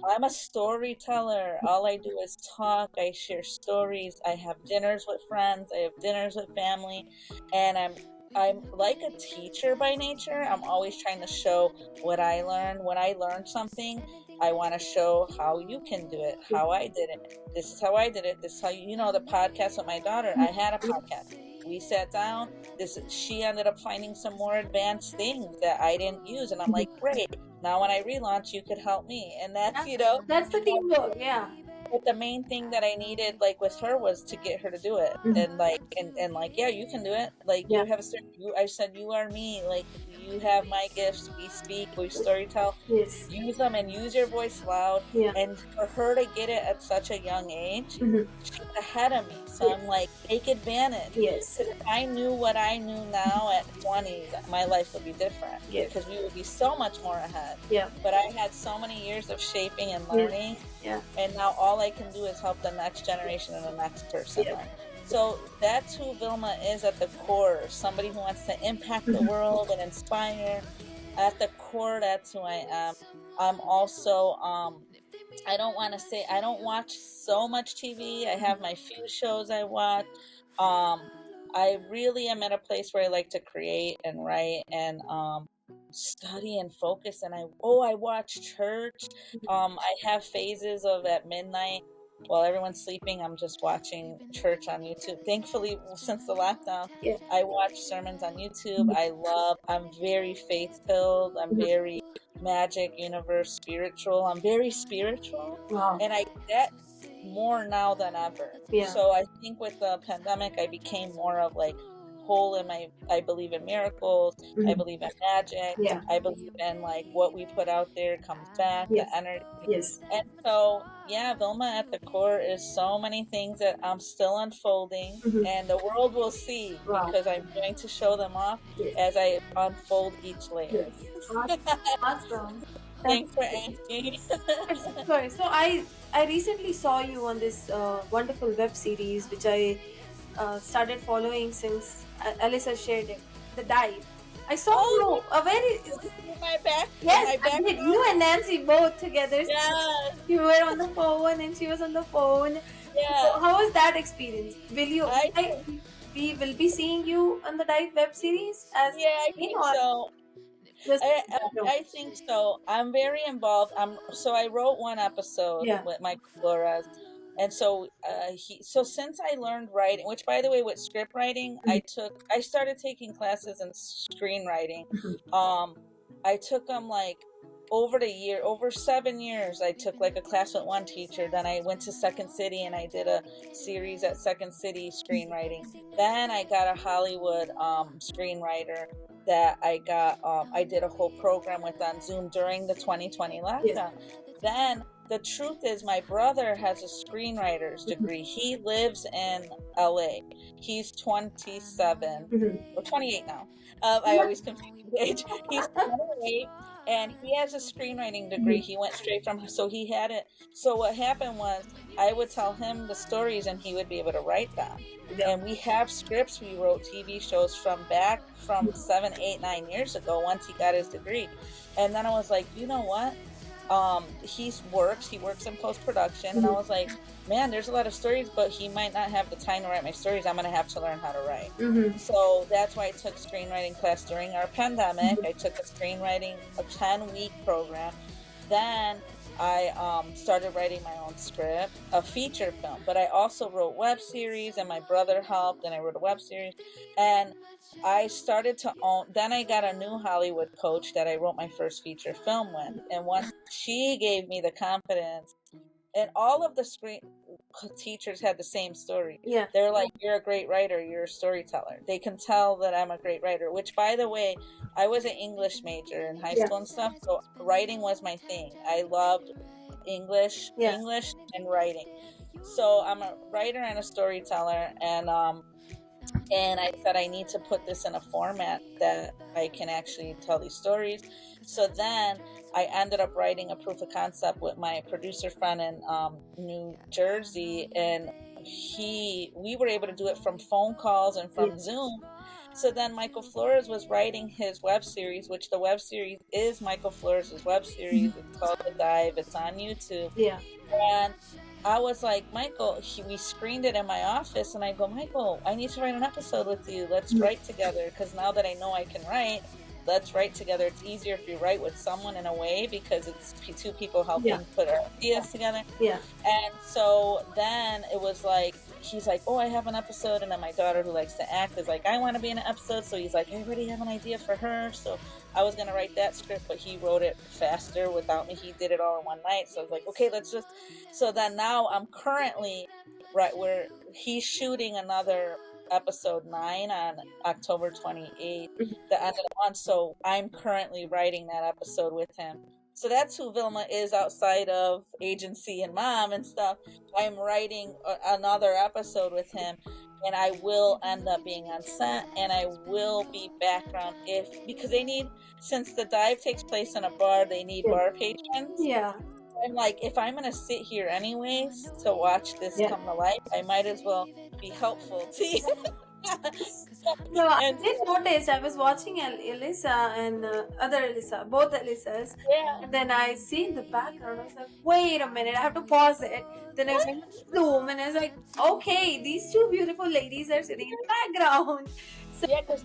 I'm a storyteller. All I do is talk. I share stories. I have dinners with friends. I have dinners with family. And I'm like a teacher by nature. I'm always trying to show what I learned. When I learn something, I want to show how you can do it, how I did it. This is how I did it. This is how the podcast with my daughter. I had a podcast. We sat down. She ended up finding some more advanced things that I didn't use, and I'm like, great. Now when I relaunch, you could help me, and that's that's the teamwork, But the main thing that I needed, like with her, was to get her to do it, and yeah, you can do it. Like you have I said, you are me. Like you have my gifts. We speak. We storytell. Yes. Use them and use your voice loud. And for her to get it at such a young age, she's ahead of me. So I'm like, take advantage. Yes. Because if I knew what I knew now at 20, my life would be different. Because we would be so much more ahead. But I had so many years of shaping and learning. And now all I can do is help the next generation and the next person. So that's who Vilma is at the core. Somebody who wants to impact the world and inspire. At the core, that's who I am. I'm also, I don't watch so much TV. I have my few shows I watch. I really am at a place where I like to create and write and study and focus. And I watch church. I have phases of at midnight while everyone's sleeping, I'm just watching church on YouTube. Thankfully, since the lockdown, I watch sermons on YouTube. I'm very faith-filled. I'm very magic, universe, spiritual. I'm very spiritual. Wow. And I get more now than ever. So I think with the pandemic, I became more of like whole in I believe in miracles. I believe in magic. I believe in like what we put out there comes back, the energy. And so, Vilma at the core is so many things that I'm still unfolding, and the world will see because I'm going to show them off as I unfold each layer. Awesome. Thanks for asking. Sorry. So I recently saw you on this wonderful web series, which I started following since Alyssa shared it, The Dive. I saw you a very... My back. Yes, I did. You and Nancy both together. Yes. You were on the phone and she was on the phone. Yeah. So how was that experience? We will be seeing you on the Dive web series as I think so. I think so. I'm very involved. So I wrote one episode with Mike Flores. And so so since I learned writing, which by the way, with script writing, I started taking classes in screenwriting. I took them like over 7 years. I took like a class with one teacher. Then I went to Second City and I did a series at Second City screenwriting. Then I got a Hollywood screenwriter that I got. I did a whole program with on Zoom during the 2020 lockdown. Then the truth is, my brother has a screenwriter's degree. He lives in LA. He's 27 or 28 now. I always confuse the age. He's 28 and he has a screenwriting degree. He went straight from, so he had it. So what happened was I would tell him the stories and he would be able to write them. And we have scripts. We wrote TV shows from 7, 8, 9 years ago once he got his degree. And then I was like, you know what? He works in post-production, and I was like, man, there's a lot of stories, but he might not have the time to write my stories. I'm going to have to learn how to write. So that's why I took screenwriting class during our pandemic. I took a 10-week program. Then I started writing my own script, a feature film, but I also wrote web series, and my brother helped, and I wrote a web series. And I started to own, then I got a new Hollywood coach that I wrote my first feature film with. And once she gave me the confidence, and all of the screen teachers had the same story. They're like, you're a great writer, you're a storyteller. They can tell that I'm a great writer, which, by the way, I was an English major in high school and stuff, so writing was my thing. I loved English and writing. So I'm a writer and a storyteller, and I said I need to put this in a format that I can actually tell these stories. So then I ended up writing a proof of concept with my producer friend in New Jersey, and we were able to do it from phone calls and from Zoom. So then Michael Flores was writing his web series, which the web series is Michael Flores' web series. It's called The Dive. It's on YouTube. And I was like, Michael, we screened it in my office, and I go, Michael, I need to write an episode with you. Let's write together, because now that I know I can write, let's write together. It's easier if you write with someone in a way, because it's two people helping put our ideas together. And so then it was like, he's like, oh, I have an episode. And then my daughter, who likes to act, is like, I want to be in an episode. So he's like, I already have an idea for her. So I was going to write that script, but he wrote it faster without me. He did it all in one night. So I was like, okay, so then now I'm currently right where he's shooting another episode 9 on October 28th, the end of the month. So I'm currently writing that episode with him. So that's who Vilma is outside of agency and mom and stuff. I'm writing another episode with him, and I will end up being on set, and I will be background because they need, since the dive takes place in a bar, they need bar patrons. I'm like, if I'm going to sit here anyways to watch this come to life, I might as well be helpful to you. No, I did notice. I was watching Elisa and other Elisa, both Elisas. And then I see in the background, I was like, wait a minute, I have to pause it. Then I went to Zoom, and I was like, okay, these two beautiful ladies are sitting in the background. So, because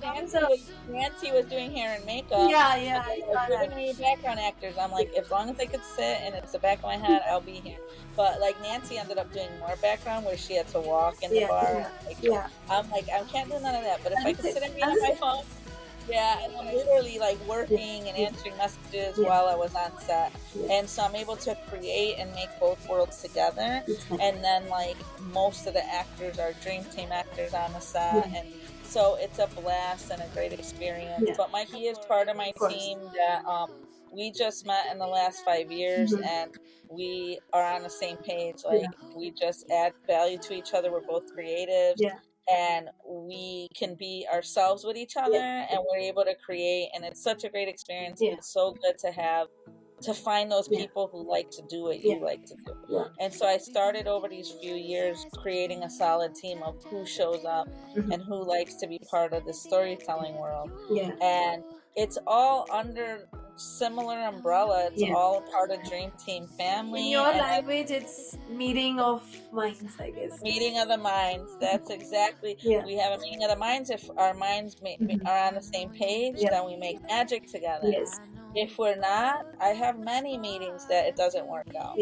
Nancy was doing hair and makeup. We're going to be background actors. I'm like, as long as I could sit and it's the back of my head, I'll be here. But like Nancy ended up doing more background where she had to walk in the bar. I'm like, I can't do none of that. But if I could sit and read on my phone, and I'm literally like working and answering messages while I was on set. And so I'm able to create and make both worlds together. And then like most of the actors are Dream Team actors on the set. And so it's a blast and a great experience. But he is part of my team that we just met in the last 5 years, and we are on the same page. Like we just add value to each other. We're both creatives. And we can be ourselves with each other, and we're able to create, and it's such a great experience. It's so good to find those people who like to do what you like to do. And so I started over these few years creating a solid team of who shows up and who likes to be part of the storytelling world. And it's all under similar umbrella. It's all part of Dream Team family. In your language, it's meeting of minds, I guess. Meeting of the minds. That's exactly. We have a meeting of the minds. If our minds are on the same page, then we make magic together. If we're not, I have many meetings that it doesn't work out.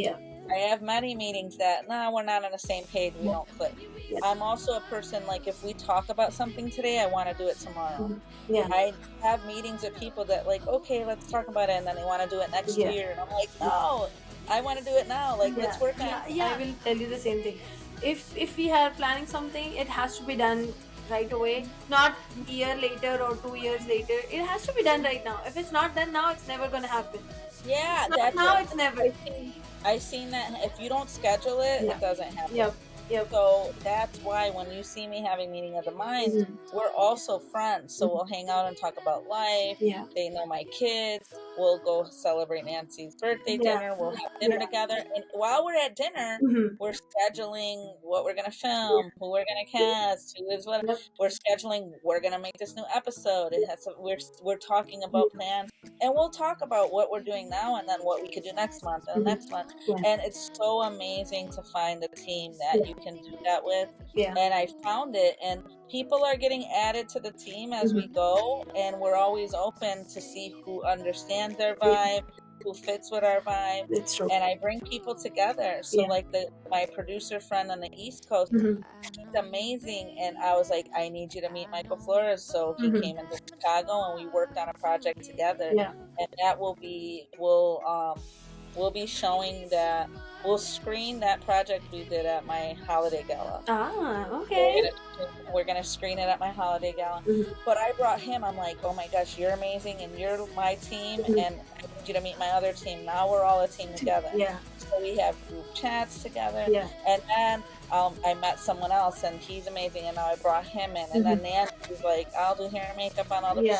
I have many meetings that, we're not on the same page, we don't click. I'm also a person, like, if we talk about something today, I want to do it tomorrow. I have meetings with people that, like, okay, let's talk about it, and then they want to do it next year. And I'm like, no, I want to do it now. Like, let's work on it. I will tell you the same thing. If we are planning something, it has to be done right away, not a year later or 2 years later. It has to be done right now. If it's not done now, it's never gonna happen. If Yeah, it's not that's now, it. it's never. I seen that if you don't schedule it, Yeah. it doesn't happen. Yep. Yep. So that's why when you see me having meeting of the minds, we're also friends. So we'll hang out and talk about life. Yeah. They know my kids. We'll go celebrate Nancy's birthday Yeah. dinner. We'll have dinner together. And while we're at dinner, we're scheduling what we're gonna film, who we're gonna cast, who is what. Yep. We're scheduling. We're gonna make this new episode. It has. We're talking about plans, and we'll talk about what we're doing now, and then what we could do next month and next month. And it's so amazing to find a team that you can do that with. And I found it, and people are getting added to the team as we go, and we're always open to see who understands their vibe, who fits with our vibe. It's true. And I bring people together. So like my producer friend on the East Coast, he's amazing, and I was like, I need you to meet Michael Flores. So he came into Chicago, and we worked on a project together. And that will be we'll be showing that. We'll screen that project we did at my holiday gala. Ah, okay. We're gonna screen it at my holiday gala. But I brought him. I'm like, oh my gosh, you're amazing, and you're my team, and I need you to meet my other team. Now we're all a team together. So we have group chats together. And then I met someone else, and he's amazing, and now I brought him in. And then Nancy's like, I'll do hair and makeup on all the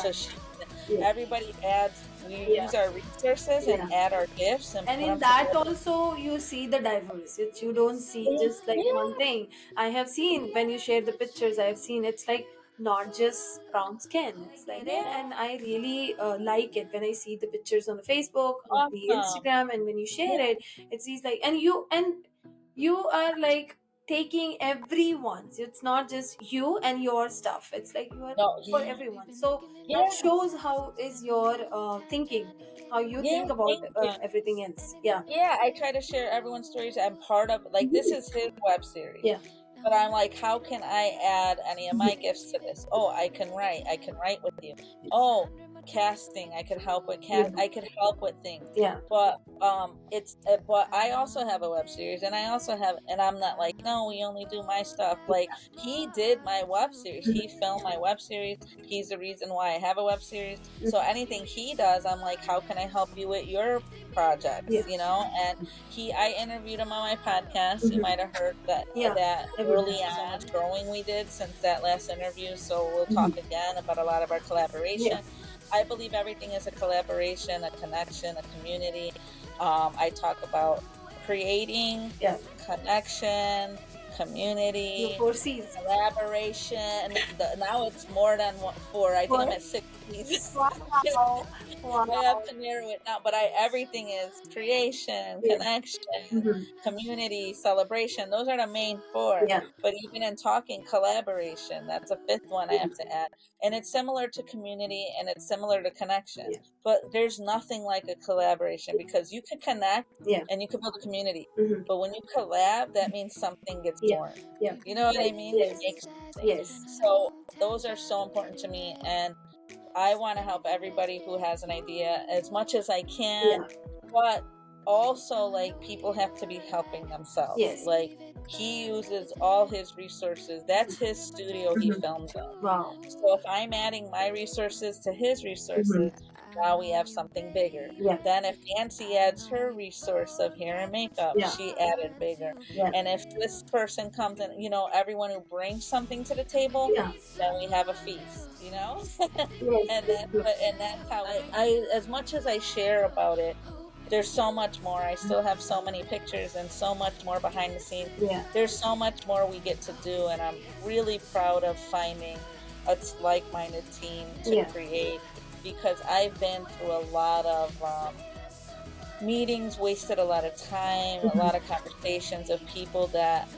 everybody adds. We use our resources and add our gifts, and in that also you see the diversity. You don't see just like one thing. I have seen when you share the pictures, I have seen it's like not just brown skin. It's like and I really like it when I see the pictures on the Facebook, on the Instagram, and when you share it, it's like and you are like taking everyone's. It's not just you and your stuff. It's like you are for everyone. So that shows how is your thinking, how you think about everything else. Yeah, I try to share everyone's stories. I'm part of like this is his web series. But I'm like, how can I add any of my gifts to this? Oh, I can write with you. Oh, casting, I could help with I could help with things. But but I also have a web series, and I also have, and I'm not like, no, we only do my stuff. Like, he did my web series. He filmed my web series. He's the reason why I have a web series. So anything he does, I'm like, how can I help you with your projects? You know? And I interviewed him on my podcast. You might have heard that early on growing we did since that last interview. So we'll talk again about a lot of our collaboration. I believe everything is a collaboration, a connection, a community. I talk about creating connection, community, collaboration. Now it's more than 4. I think I'm at 6 pieces. Wow. I have to narrow it down, but everything is creation, connection, community, celebration. Those are the main 4. But even in talking, collaboration, that's a 5th one I have to add. And it's similar to community, and it's similar to connection. But there's nothing like a collaboration, because you can connect and you can build a community. But when you collab, that means something gets born. You know what I mean? It makes sense. So those are so important to me, and I want to help everybody who has an idea as much as I can, but also like people have to be helping themselves. Like, he uses all his resources. That's his studio he films in. So if I'm adding my resources to his resources, now we have something bigger. Then if Nancy adds her resource of hair and makeup, she added bigger. And if this person comes in, you know, everyone who brings something to the table, then we have a feast, you know? And that's how I as much as I share about it, there's so much more. I still have so many pictures and so much more behind the scenes. There's so much more we get to do, and I'm really proud of finding a like-minded team to create, because I've been through a lot of meetings, wasted a lot of time, a lot of conversations of people that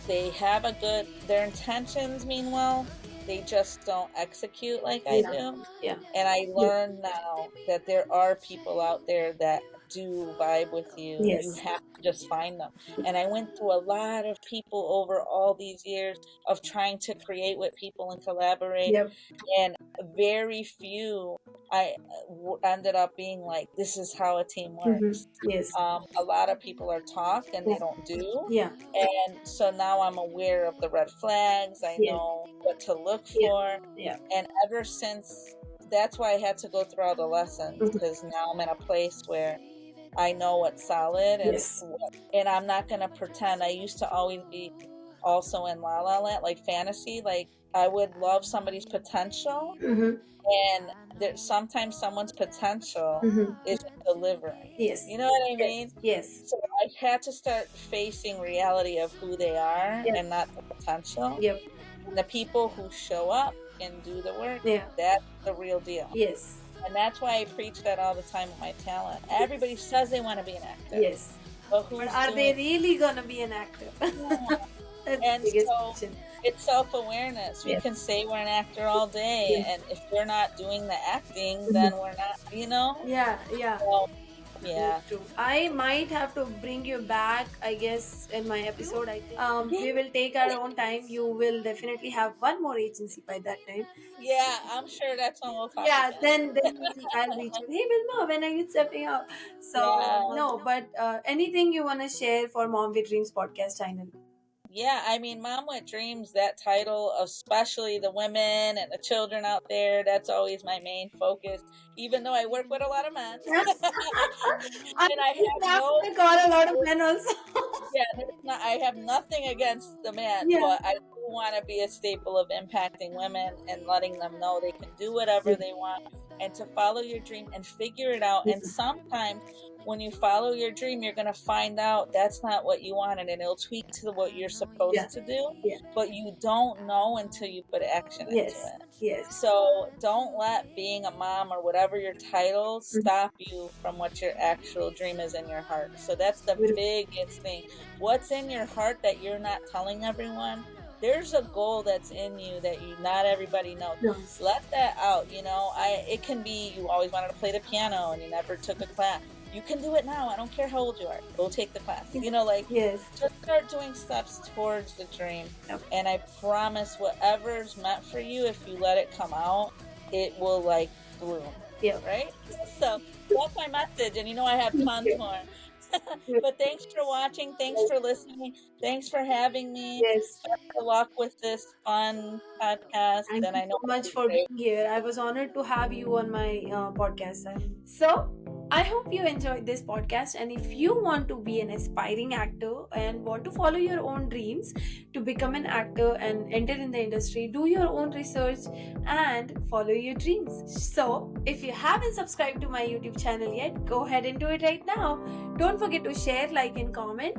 they have their intentions mean well, they just don't execute like I do. And I learned now that there are people out there that do vibe with you. You have to just find them. And I went through a lot of people over all these years of trying to create with people and collaborate, and very few I ended up being like, this is how a team works. A lot of people are talk and they don't do. And so now I'm aware of the red flags. I know what to look Yeah. for. Yeah. And ever since, that's why I had to go through all the lessons, Mhm. because now I'm in a place where I know what's solid, and Yes. I'm not gonna pretend. I used to always be also in La La Land, like fantasy. Like I would love somebody's potential, Mm-hmm. and there sometimes someone's potential Mm-hmm. isn't delivering. Yes. You know what I Yes. mean? Yes. So I had to start facing reality of who they are Yes. and not the potential. Yep. And the people who show up and do the work, Yeah. that's the real deal. Yes. And that's why I preach that all the time with my talent. Everybody says they want to be an actor, Yes. but who's But are they doing really gonna be an actor? it? That's And the biggest so question. it's self-awareness. We Yeah. can say we're an actor all day, Yeah. and if we're not doing the acting, Mhm. then we're not, you know? Yeah. Yeah. So, yeah. True. I might have to bring you back, I guess, in my episode. I think we will take our own time. You will definitely have one more agency by that time. Yeah, I'm sure that's when we'll talk Yeah, again. then I'll reach you. Hey Vilma, when are you stepping out? So Yeah. no, but anything you wanna share for Mom with Dreams podcast channel? Yeah, I mean, Mom with Dreams, that title, especially the women and the children out there, that's always my main focus, even though I work with a lot of men. I And I think have no, to call a lot of men also. yeah, I have nothing against the men, Yeah. but I do want to be a staple of impacting women and letting them know they can do whatever they want and to follow your dream and figure it out. And sometimes when you follow your dream, you're going to find out that's not what you wanted, and it'll tweak to what you're supposed Yeah. to do, Yeah. but you don't know until you put action Yes. into it. Yes. So don't let being a mom or whatever your title stop you from what your actual dream is in your heart. So that's the biggest thing. What's in your heart that you're not telling everyone? There's a goal that's in you that not everybody knows. No. Let that out. You know, it can be you always wanted to play the piano and you never took a class. You can do it now. I don't care how old you are. Go take the class. You know, like Yes. just start doing steps towards the dream. Yep. And I promise whatever's meant for you, if you let it come out, it will like bloom. Yeah. Right? So that's my message. And you know I have tons more. But thanks for watching. Thanks for listening. Thanks for having me. Yes. Best of luck with this fun podcast. Thank and you I know so much for being here. I was honored to have you on my podcast. So, I hope you enjoyed this podcast. And if you want to be an aspiring actor and want to follow your own dreams to become an actor and enter in the industry, do your own research and follow your dreams. So, if you haven't subscribed to my YouTube channel yet, go ahead and do it right now. Don't forget to share, like, and comment.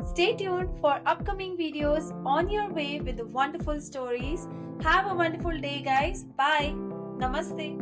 Stay tuned for upcoming videos on your way with the wonderful stories. Have a wonderful day, guys. Bye. Namaste.